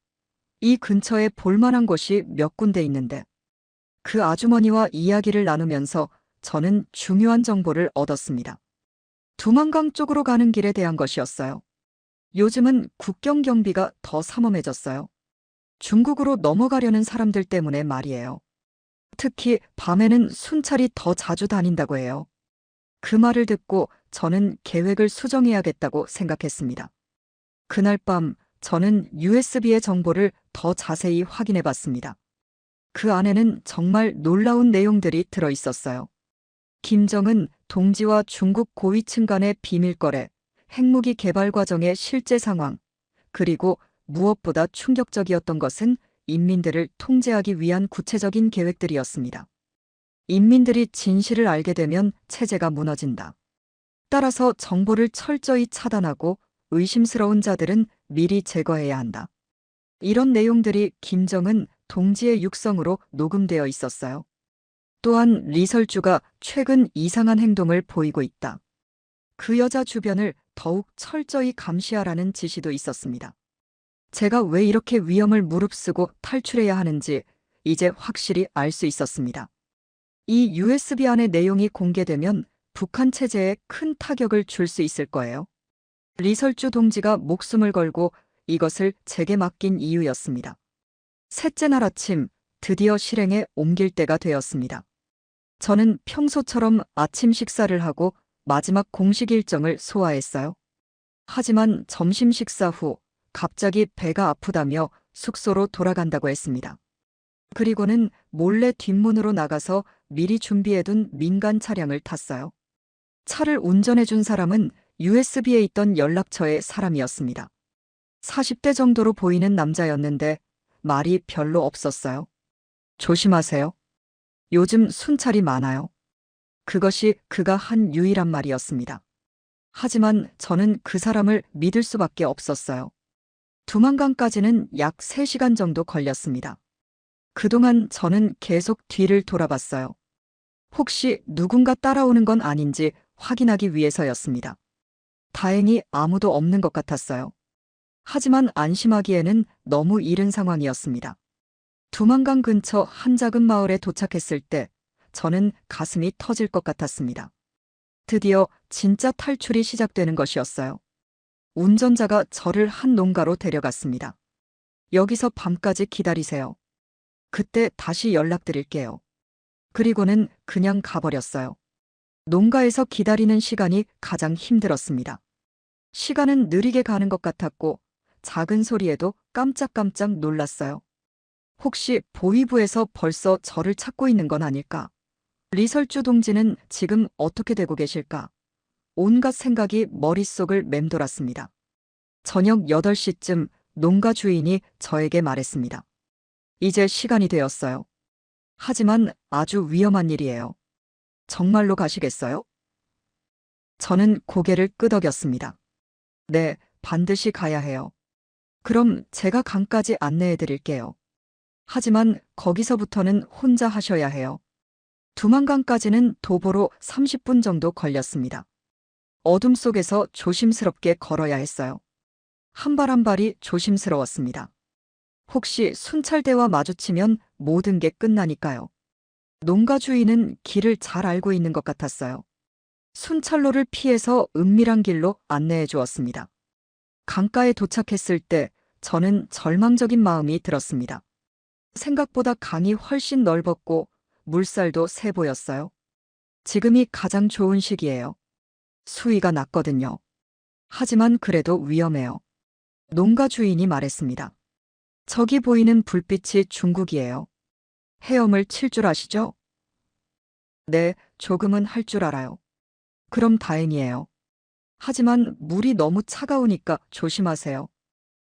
이 근처에 볼만한 곳이 몇 군데 있는데. 그 아주머니와 이야기를 나누면서 저는 중요한 정보를 얻었습니다. 두만강 쪽으로 가는 길에 대한 것이었어요. 요즘은 국경 경비가 더 삼엄해졌어요. 중국으로 넘어가려는 사람들 때문에 말이에요. 특히 밤에는 순찰이 더 자주 다닌다고 해요. 그 말을 듣고 저는 계획을 수정해야겠다고 생각했습니다. 그날 밤 저는 USB의 정보를 더 자세히 확인해 봤습니다. 그 안에는 정말 놀라운 내용들이 들어 있었어요. 김정은 동지와 중국 고위층 간의 비밀거래, 핵무기 개발 과정의 실제 상황, 그리고 무엇보다 충격적이었던 것은 인민들을 통제하기 위한 구체적인 계획들이었습니다. 인민들이 진실을 알게 되면 체제가 무너진다. 따라서 정보를 철저히 차단하고 의심스러운 자들은 미리 제거해야 한다. 이런 내용들이 김정은 동지의 육성으로 녹음되어 있었어요. 또한 리설주가 최근 이상한 행동을 보이고 있다. 그 여자 주변을 더욱 철저히 감시하라는 지시도 있었습니다. 제가 왜 이렇게 위험을 무릅쓰고 탈출해야 하는지 이제 확실히 알 수 있었습니다. 이 USB 안의 내용이 공개되면 북한 체제에 큰 타격을 줄 수 있을 거예요. 리설주 동지가 목숨을 걸고 이것을 제게 맡긴 이유였습니다. 셋째 날 아침 드디어 실행에 옮길 때가 되었습니다. 저는 평소처럼 아침 식사를 하고 마지막 공식 일정을 소화했어요. 하지만 점심 식사 후 갑자기 배가 아프다며 숙소로 돌아간다고 했습니다. 그리고는 몰래 뒷문으로 나가서 미리 준비해둔 민간 차량을 탔어요. 차를 운전해준 사람은 USB에 있던 연락처의 사람이었습니다. 40대 정도로 보이는 남자였는데 말이 별로 없었어요. 조심하세요. 요즘 순찰이 많아요. 그것이 그가 한 유일한 말이었습니다. 하지만 저는 그 사람을 믿을 수밖에 없었어요. 두만강까지는 약 3시간 정도 걸렸습니다. 그동안 저는 계속 뒤를 돌아봤어요. 혹시 누군가 따라오는 건 아닌지 확인하기 위해서였습니다. 다행히 아무도 없는 것 같았어요. 하지만 안심하기에는 너무 이른 상황이었습니다. 두만강 근처 한 작은 마을에 도착했을 때 저는 가슴이 터질 것 같았습니다. 드디어 진짜 탈출이 시작되는 것이었어요. 운전자가 저를 한 농가로 데려갔습니다. 여기서 밤까지 기다리세요. 그때 다시 연락드릴게요. 그리고는 그냥 가버렸어요. 농가에서 기다리는 시간이 가장 힘들었습니다. 시간은 느리게 가는 것 같았고 작은 소리에도 깜짝깜짝 놀랐어요. 혹시 보위부에서 벌써 저를 찾고 있는 건 아닐까? 리설주 동지는 지금 어떻게 되고 계실까? 온갖 생각이 머릿속을 맴돌았습니다. 저녁 8시쯤 농가 주인이 저에게 말했습니다. 이제 시간이 되었어요. 하지만 아주 위험한 일이에요. 정말로 가시겠어요? 저는 고개를 끄덕였습니다. 네, 반드시 가야 해요. 그럼 제가 강까지 안내해 드릴게요. 하지만 거기서부터는 혼자 하셔야 해요. 두만강까지는 도보로 30분 정도 걸렸습니다. 어둠 속에서 조심스럽게 걸어야 했어요. 한 발 한 발이 조심스러웠습니다. 혹시 순찰대와 마주치면 모든 게 끝나니까요. 농가 주인은 길을 잘 알고 있는 것 같았어요. 순찰로를 피해서 은밀한 길로 안내해 주었습니다. 강가에 도착했을 때 저는 절망적인 마음이 들었습니다. 생각보다 강이 훨씬 넓었고 물살도 세 보였어요. 지금이 가장 좋은 시기예요. 수위가 낮거든요. 하지만 그래도 위험해요. 농가 주인이 말했습니다. 저기 보이는 불빛이 중국이에요. 헤엄을 칠 줄 아시죠? 네, 조금은 할 줄 알아요. 그럼 다행이에요. 하지만 물이 너무 차가우니까 조심하세요.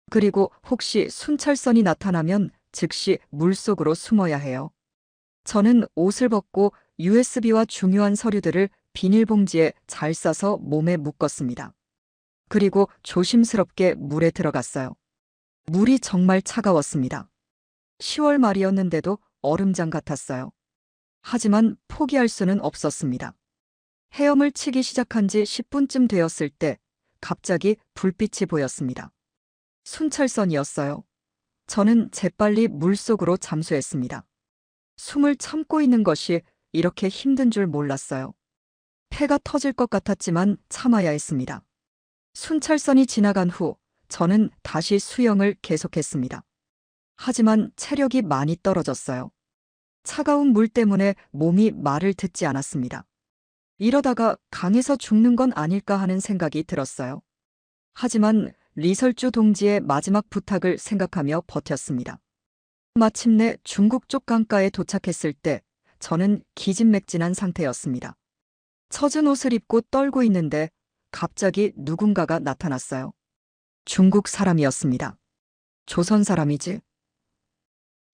그리고 혹시 순찰선이 나타나면 즉시 물속으로 숨어야 해요. 저는 옷을 벗고 USB와 중요한 서류들을 비닐봉지에 잘 싸서 몸에 묶었습니다. 그리고 조심스럽게 물에 들어갔어요. 물이 정말 차가웠습니다. 10월 말이었는데도 얼음장 같았어요. 하지만 포기할 수는 없었습니다. 헤엄을 치기 시작한 지 10분쯤 되었을 때 갑자기 불빛이 보였습니다. 순찰선이었어요. 저는 재빨리 물속으로 잠수했습니다. 숨을 참고 있는 것이 이렇게 힘든 줄 몰랐어요. 폐가 터질 것 같았지만 참아야 했습니다. 순찰선이 지나간 후 저는 다시 수영을 계속했습니다. 하지만 체력이 많이 떨어졌어요. 차가운 물 때문에 몸이 말을 듣지 않았습니다. 이러다가 강에서 죽는 건 아닐까 하는 생각이 들었어요. 하지만 리설주 동지의 마지막 부탁을 생각하며 버텼습니다. 마침내 중국 쪽 강가에 도착했을 때 저는 기진맥진한 상태였습니다. 젖은 옷을 입고 떨고 있는데 갑자기 누군가가 나타났어요. 중국 사람이었습니다. 조선 사람이지?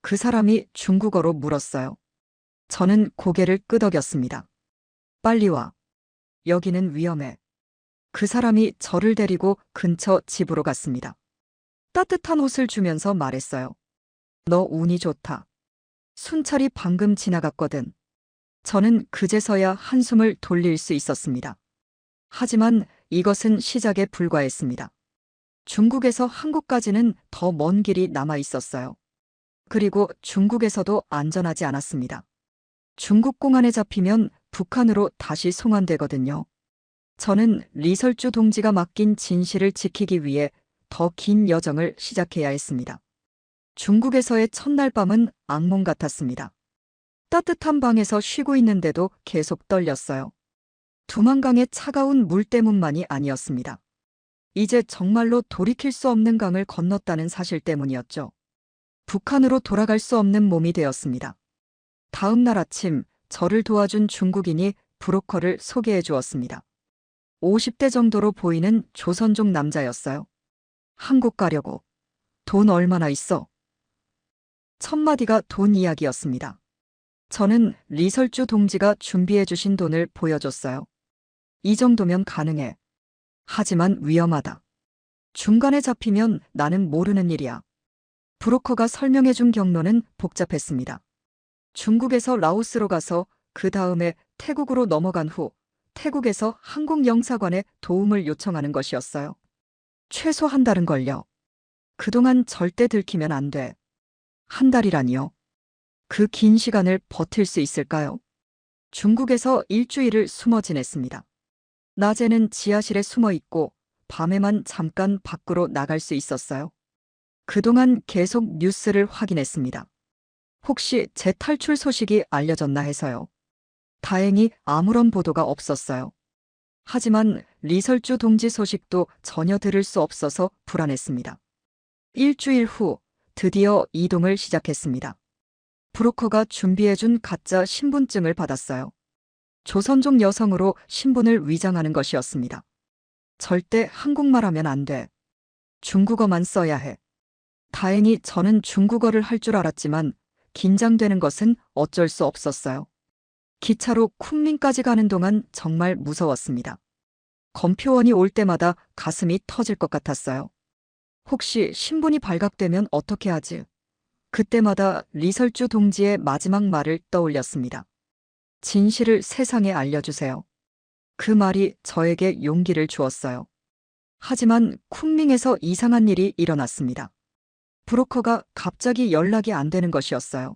그 사람이 중국어로 물었어요. 저는 고개를 끄덕였습니다. 빨리 와. 여기는 위험해. 그 사람이 저를 데리고 근처 집으로 갔습니다. 따뜻한 옷을 주면서 말했어요. 너 운이 좋다. 순찰이 방금 지나갔거든. 저는 그제서야 한숨을 돌릴 수 있었습니다. 하지만 이것은 시작에 불과했습니다. 중국에서 한국까지는 더 먼 길이 남아 있었어요. 그리고 중국에서도 안전하지 않았습니다. 중국 공안에 잡히면 북한으로 다시 송환되거든요. 저는 리설주 동지가 맡긴 진실을 지키기 위해 더 긴 여정을 시작해야 했습니다. 중국에서의 첫날 밤은 악몽 같았습니다. 따뜻한 방에서 쉬고 있는데도 계속 떨렸어요. 두만강의 차가운 물 때문만이 아니었습니다. 이제 정말로 돌이킬 수 없는 강을 건넜다는 사실 때문이었죠. 북한으로 돌아갈 수 없는 몸이 되었습니다. 다음 날 아침 저를 도와준 중국인이 브로커를 소개해 주었습니다. 50대 정도로 보이는 조선족 남자였어요. 한국 가려고. 돈 얼마나 있어? 첫 마디가 돈 이야기였습니다. 저는 리설주 동지가 준비해 주신 돈을 보여줬어요. 이 정도면 가능해. 하지만 위험하다. 중간에 잡히면 나는 모르는 일이야. 브로커가 설명해 준 경로는 복잡했습니다. 중국에서 라오스로 가서 그 다음에 태국으로 넘어간 후 태국에서 한국 영사관에 도움을 요청하는 것이었어요. 최소 한 달은 걸려. 그동안 절대 들키면 안 돼. 한 달이라니요. 그 긴 시간을 버틸 수 있을까요? 중국에서 일주일을 숨어 지냈습니다. 낮에는 지하실에 숨어 있고 밤에만 잠깐 밖으로 나갈 수 있었어요. 그동안 계속 뉴스를 확인했습니다. 혹시 제 탈출 소식이 알려졌나 해서요. 다행히 아무런 보도가 없었어요. 하지만 리설주 동지 소식도 전혀 들을 수 없어서 불안했습니다. 일주일 후 드디어 이동을 시작했습니다. 브로커가 준비해준 가짜 신분증을 받았어요. 조선족 여성으로 신분을 위장하는 것이었습니다. 절대 한국말하면 안 돼. 중국어만 써야 해. 다행히 저는 중국어를 할 줄 알았지만 긴장되는 것은 어쩔 수 없었어요. 기차로 쿤민까지 가는 동안 정말 무서웠습니다. 검표원이 올 때마다 가슴이 터질 것 같았어요. 혹시 신분이 발각되면 어떻게 하지? 그때마다 리설주 동지의 마지막 말을 떠올렸습니다. 진실을 세상에 알려주세요. 그 말이 저에게 용기를 주었어요. 하지만 쿤밍에서 이상한 일이 일어났습니다. 브로커가 갑자기 연락이 안 되는 것이었어요.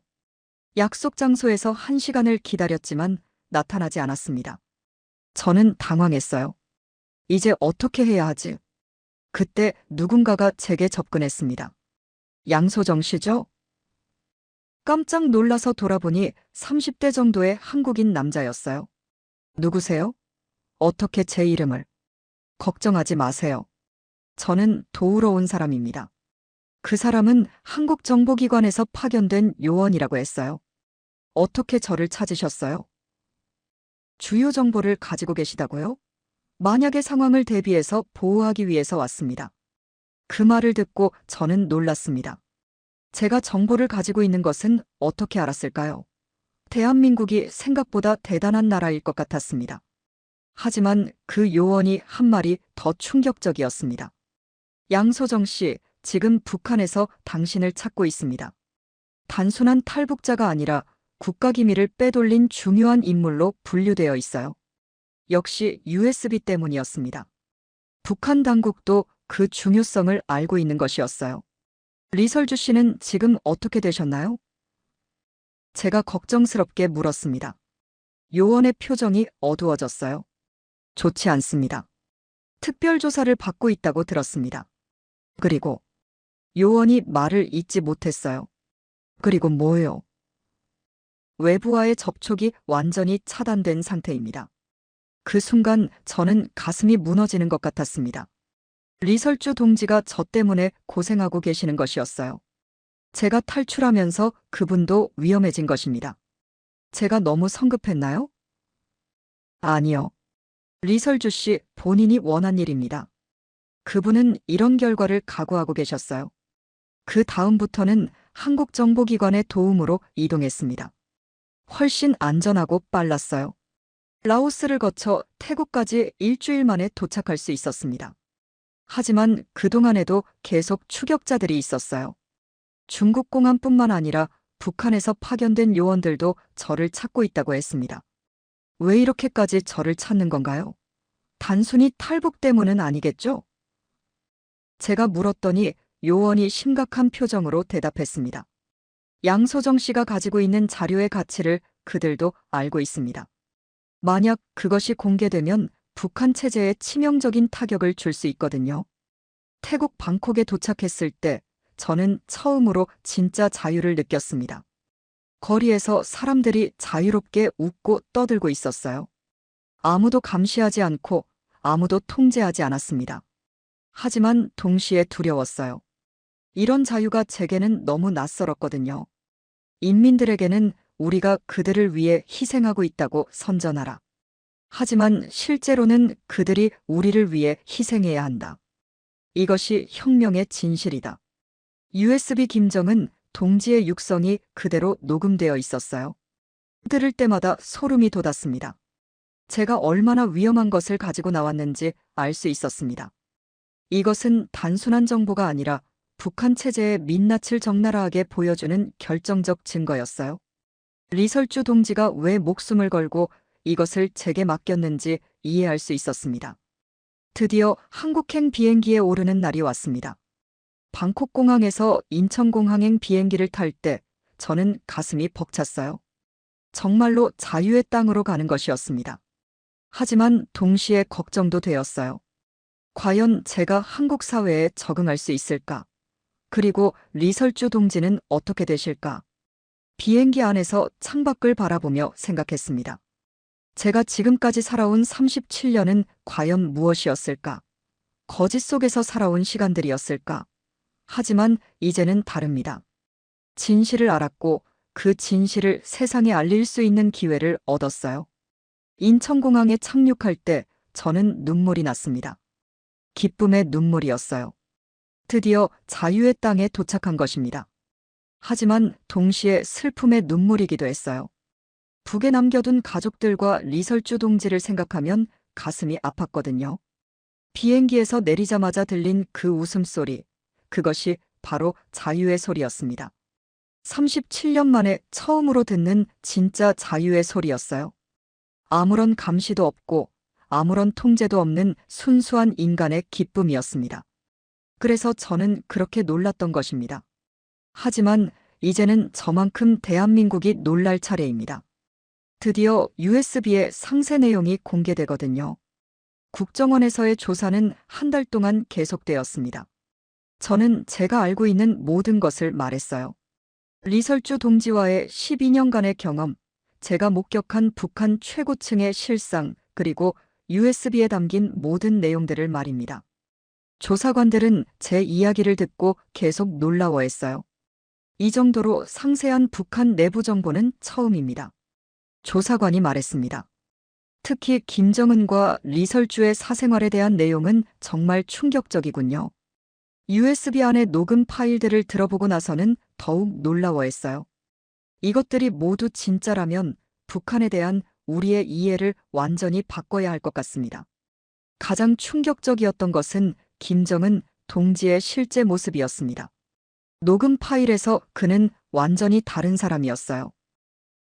약속 장소에서 1시간을 기다렸지만 나타나지 않았습니다. 저는 당황했어요. 이제 어떻게 해야 하지? 그때 누군가가 제게 접근했습니다. 양소정 씨죠? 깜짝 놀라서 돌아보니 30대 정도의 한국인 남자였어요. 누구세요? 어떻게 제 이름을? 걱정하지 마세요. 저는 도우러 온 사람입니다. 그 사람은 한국 정보기관에서 파견된 요원이라고 했어요. 어떻게 저를 찾으셨어요? 주요 정보를 가지고 계시다고요? 만약의 상황을 대비해서 보호하기 위해서 왔습니다. 그 말을 듣고 저는 놀랐습니다. 제가 정보를 가지고 있는 것은 어떻게 알았을까요? 대한민국이 생각보다 대단한 나라일 것 같았습니다. 하지만 그 요원이 한 말이 더 충격적이었습니다. 양소정 씨, 지금 북한에서 당신을 찾고 있습니다. 단순한 탈북자가 아니라 국가기밀을 빼돌린 중요한 인물로 분류되어 있어요. 역시 USB 때문이었습니다. 북한 당국도 그 중요성을 알고 있는 것이었어요. 리설주 씨는 지금 어떻게 되셨나요? 제가 걱정스럽게 물었습니다. 요원의 표정이 어두워졌어요. 좋지 않습니다. 특별조사를 받고 있다고 들었습니다. 그리고 요원이 말을 잇지 못했어요. 그리고 뭐예요? 외부와의 접촉이 완전히 차단된 상태입니다. 그 순간 저는 가슴이 무너지는 것 같았습니다. 리설주 동지가 저 때문에 고생하고 계시는 것이었어요. 제가 탈출하면서 그분도 위험해진 것입니다. 제가 너무 성급했나요? 아니요. 리설주 씨 본인이 원한 일입니다. 그분은 이런 결과를 각오하고 계셨어요. 그 다음부터는 한국 정보기관의 도움으로 이동했습니다. 훨씬 안전하고 빨랐어요. 라오스를 거쳐 태국까지 일주일 만에 도착할 수 있었습니다. 하지만 그동안에도 계속 추격자들이 있었어요. 중국 공안뿐만 아니라 북한에서 파견된 요원들도 저를 찾고 있다고 했습니다. 왜 이렇게까지 저를 찾는 건가요? 단순히 탈북 때문은 아니겠죠? 제가 물었더니 요원이 심각한 표정으로 대답했습니다. 양소정 씨가 가지고 있는 자료의 가치를 그들도 알고 있습니다. 만약 그것이 공개되면 북한 체제에 치명적인 타격을 줄 수 있거든요. 태국 방콕에 도착했을 때 저는 처음으로 진짜 자유를 느꼈습니다. 거리에서 사람들이 자유롭게 웃고 떠들고 있었어요. 아무도 감시하지 않고 아무도 통제하지 않았습니다. 하지만 동시에 두려웠어요. 이런 자유가 제게는 너무 낯설었거든요. 인민들에게는 우리가 그들을 위해 희생하고 있다고 선전하라. 하지만 실제로는 그들이 우리를 위해 희생해야 한다. 이것이 혁명의 진실이다. USB 김정은 동지의 육성이 그대로 녹음되어 있었어요. 들을 때마다 소름이 돋았습니다. 제가 얼마나 위험한 것을 가지고 나왔는지 알 수 있었습니다. 이것은 단순한 정보가 아니라 북한 체제의 민낯을 적나라하게 보여주는 결정적 증거였어요. 리설주 동지가 왜 목숨을 걸고 이것을 제게 맡겼는지 이해할 수 있었습니다. 드디어 한국행 비행기에 오르는 날이 왔습니다. 방콕 공항에서 인천공항행 비행기를 탈 때 저는 가슴이 벅찼어요. 정말로 자유의 땅으로 가는 것이었습니다. 하지만 동시에 걱정도 되었어요. 과연 제가 한국 사회에 적응할 수 있을까? 그리고 리설주 동지는 어떻게 되실까? 비행기 안에서 창밖을 바라보며 생각했습니다. 제가 지금까지 살아온 37년은 과연 무엇이었을까? 거짓 속에서 살아온 시간들이었을까? 하지만 이제는 다릅니다. 진실을 알았고 그 진실을 세상에 알릴 수 있는 기회를 얻었어요. 인천공항에 착륙할 때 저는 눈물이 났습니다. 기쁨의 눈물이었어요. 드디어 자유의 땅에 도착한 것입니다. 하지만 동시에 슬픔의 눈물이기도 했어요. 북에 남겨둔 가족들과 리설주 동지를 생각하면 가슴이 아팠거든요. 비행기에서 내리자마자 들린 그 웃음소리, 그것이 바로 자유의 소리였습니다. 37년 만에 처음으로 듣는 진짜 자유의 소리였어요. 아무런 감시도 없고 아무런 통제도 없는 순수한 인간의 기쁨이었습니다. 그래서 저는 그렇게 놀랐던 것입니다. 하지만 이제는 저만큼 대한민국이 놀랄 차례입니다. 드디어 USB의 상세 내용이 공개되거든요. 국정원에서의 조사는 한 달 동안 계속되었습니다. 저는 제가 알고 있는 모든 것을 말했어요. 리설주 동지와의 12년간의 경험, 제가 목격한 북한 최고층의 실상, 그리고 USB에 담긴 모든 내용들을 말입니다. 조사관들은 제 이야기를 듣고 계속 놀라워했어요. 이 정도로 상세한 북한 내부 정보는 처음입니다. 조사관이 말했습니다. 특히 김정은과 리설주의 사생활에 대한 내용은 정말 충격적이군요. USB 안의 녹음 파일들을 들어보고 나서는 더욱 놀라워했어요. 이것들이 모두 진짜라면 북한에 대한 우리의 이해를 완전히 바꿔야 할 것 같습니다. 가장 충격적이었던 것은 김정은 동지의 실제 모습이었습니다. 녹음 파일에서 그는 완전히 다른 사람이었어요.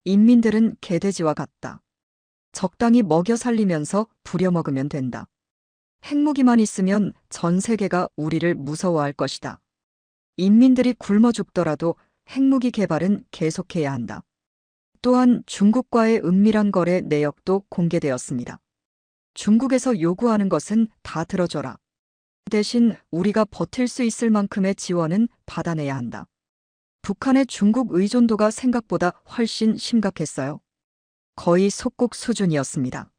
인민들은 개돼지와 같다. 적당히 먹여 살리면서 부려먹으면 된다. 핵무기만 있으면 전 세계가 우리를 무서워할 것이다. 인민들이 굶어 죽더라도 핵무기 개발은 계속해야 한다. 또한 중국과의 은밀한 거래 내역도 공개되었습니다. 중국에서 요구하는 것은 다 들어줘라. 대신 우리가 버틸 수 있을 만큼의 지원은 받아내야 한다. 북한의 중국 의존도가 생각보다 훨씬 심각했어요. 거의 속국 수준이었습니다.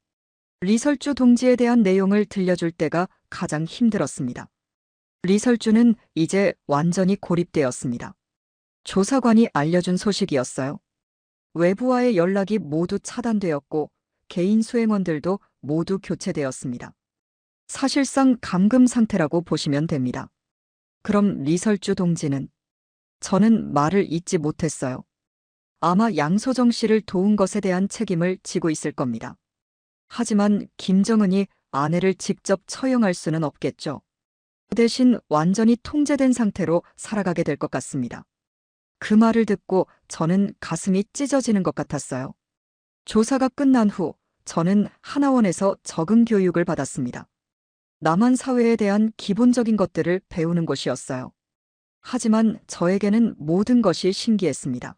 리설주 동지에 대한 내용을 들려줄 때가 가장 힘들었습니다. 리설주는 이제 완전히 고립되었습니다. 조사관이 알려준 소식이었어요. 외부와의 연락이 모두 차단되었고 개인 수행원들도 모두 교체되었습니다. 사실상 감금 상태라고 보시면 됩니다. 그럼 리설주 동지는? 저는 말을 잇지 못했어요. 아마 양소정 씨를 도운 것에 대한 책임을 지고 있을 겁니다. 하지만 김정은이 아내를 직접 처형할 수는 없겠죠. 대신 완전히 통제된 상태로 살아가게 될 것 같습니다. 그 말을 듣고 저는 가슴이 찢어지는 것 같았어요. 조사가 끝난 후 저는 하나원에서 적응 교육을 받았습니다. 남한 사회에 대한 기본적인 것들을 배우는 곳이었어요. 하지만 저에게는 모든 것이 신기했습니다.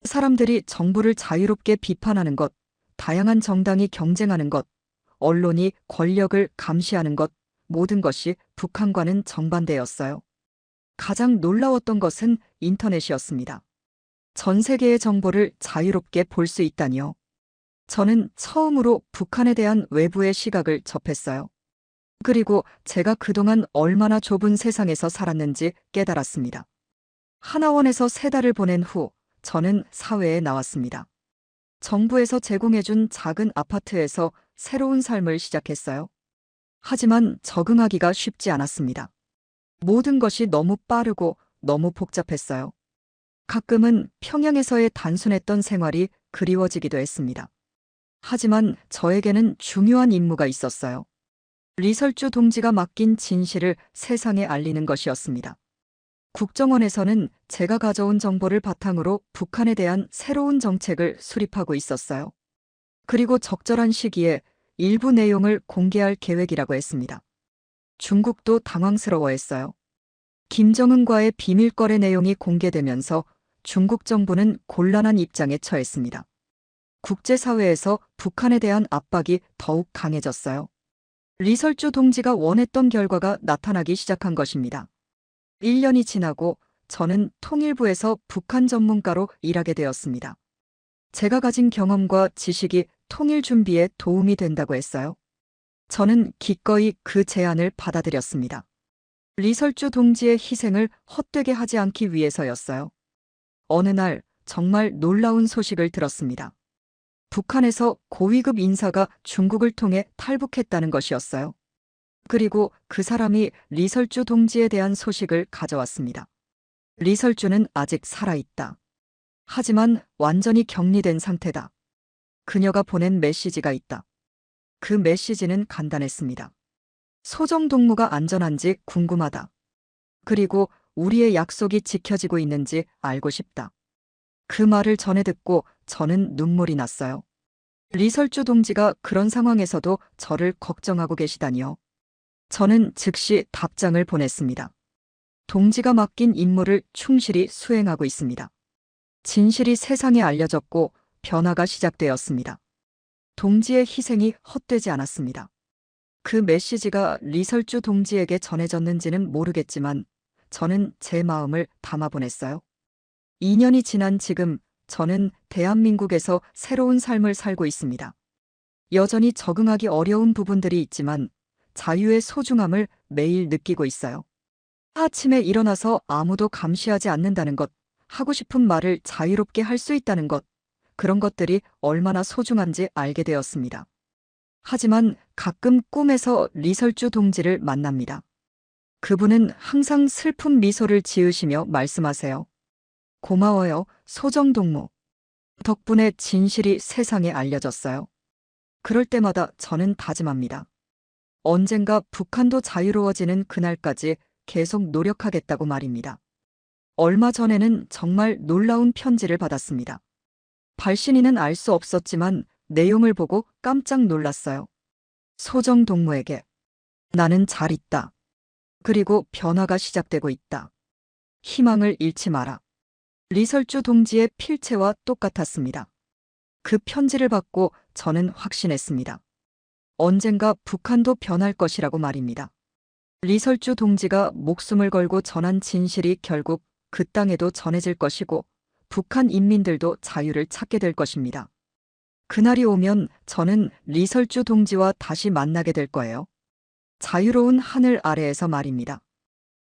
사람들이 정부를 자유롭게 비판하는 것, 다양한 정당이 경쟁하는 것, 언론이 권력을 감시하는 것, 모든 것이 북한과는 정반대였어요. 가장 놀라웠던 것은 인터넷이었습니다. 전 세계의 정보를 자유롭게 볼 수 있다니요. 저는 처음으로 북한에 대한 외부의 시각을 접했어요. 그리고 제가 그동안 얼마나 좁은 세상에서 살았는지 깨달았습니다. 하나원에서 3달을 보낸 후 저는 사회에 나왔습니다. 정부에서 제공해준 작은 아파트에서 새로운 삶을 시작했어요. 하지만 적응하기가 쉽지 않았습니다. 모든 것이 너무 빠르고 너무 복잡했어요. 가끔은 평양에서의 단순했던 생활이 그리워지기도 했습니다. 하지만 저에게는 중요한 임무가 있었어요. 리설주 동지가 맡긴 진실을 세상에 알리는 것이었습니다. 국정원에서는 제가 가져온 정보를 바탕으로 북한에 대한 새로운 정책을 수립하고 있었어요. 그리고 적절한 시기에 일부 내용을 공개할 계획이라고 했습니다. 중국도 당황스러워했어요. 김정은과의 비밀거래 내용이 공개되면서 중국 정부는 곤란한 입장에 처했습니다. 국제사회에서 북한에 대한 압박이 더욱 강해졌어요. 리설주 동지가 원했던 결과가 나타나기 시작한 것입니다. 1년이 지나고 저는 통일부에서 북한 전문가로 일하게 되었습니다. 제가 가진 경험과 지식이 통일 준비에 도움이 된다고 했어요. 저는 기꺼이 그 제안을 받아들였습니다. 리설주 동지의 희생을 헛되게 하지 않기 위해서였어요. 어느 날 정말 놀라운 소식을 들었습니다. 북한에서 고위급 인사가 중국을 통해 탈북했다는 것이었어요. 그리고 그 사람이 리설주 동지에 대한 소식을 가져왔습니다. 리설주는 아직 살아있다. 하지만 완전히 격리된 상태다. 그녀가 보낸 메시지가 있다. 그 메시지는 간단했습니다. 소정 동무가 안전한지 궁금하다. 그리고 우리의 약속이 지켜지고 있는지 알고 싶다. 그 말을 전해 듣고 저는 눈물이 났어요. 리설주 동지가 그런 상황에서도 저를 걱정하고 계시다니요. 저는 즉시 답장을 보냈습니다. 동지가 맡긴 임무를 충실히 수행하고 있습니다. 진실이 세상에 알려졌고 변화가 시작되었습니다. 동지의 희생이 헛되지 않았습니다. 그 메시지가 리설주 동지에게 전해졌는지는 모르겠지만 저는 제 마음을 담아 보냈어요. 2년이 지난 지금 저는 대한민국에서 새로운 삶을 살고 있습니다. 여전히 적응하기 어려운 부분들이 있지만 자유의 소중함을 매일 느끼고 있어요. 아침에 일어나서 아무도 감시하지 않는다는 것, 하고 싶은 말을 자유롭게 할 수 있다는 것, 그런 것들이 얼마나 소중한지 알게 되었습니다. 하지만 가끔 꿈에서 리설주 동지를 만납니다. 그분은 항상 슬픈 미소를 지으시며 말씀하세요. 고마워요, 소정동무. 덕분에 진실이 세상에 알려졌어요. 그럴 때마다 저는 다짐합니다. 언젠가 북한도 자유로워지는 그날까지 계속 노력하겠다고 말입니다. 얼마 전에는 정말 놀라운 편지를 받았습니다. 발신인은 알 수 없었지만 내용을 보고 깜짝 놀랐어요. 소정 동무에게 나는 잘 있다. 그리고 변화가 시작되고 있다. 희망을 잃지 마라. 리설주 동지의 필체와 똑같았습니다. 그 편지를 받고 저는 확신했습니다. 언젠가 북한도 변할 것이라고 말입니다. 리설주 동지가 목숨을 걸고 전한 진실이 결국 그 땅에도 전해질 것이고 북한 인민들도 자유를 찾게 될 것입니다. 그날이 오면 저는 리설주 동지와 다시 만나게 될 거예요. 자유로운 하늘 아래에서 말입니다.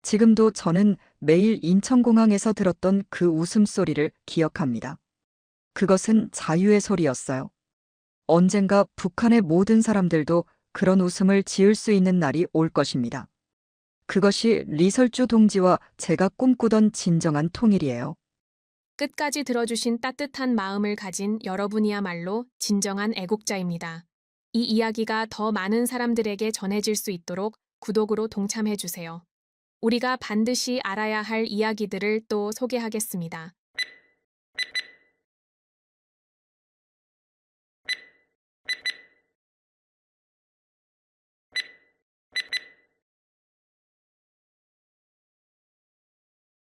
지금도 저는 매일 인천공항에서 들었던 그 웃음소리를 기억합니다. 그것은 자유의 소리였어요. 언젠가 북한의 모든 사람들도 그런 웃음을 지을 수 있는 날이 올 것입니다. 그것이 리설주 동지와 제가 꿈꾸던 진정한 통일이에요. 끝까지 들어주신 따뜻한 마음을 가진 여러분이야말로 진정한 애국자입니다. 이 이야기가 더 많은 사람들에게 전해질 수 있도록 구독으로 동참해주세요. 우리가 반드시 알아야 할 이야기들을 또 소개하겠습니다.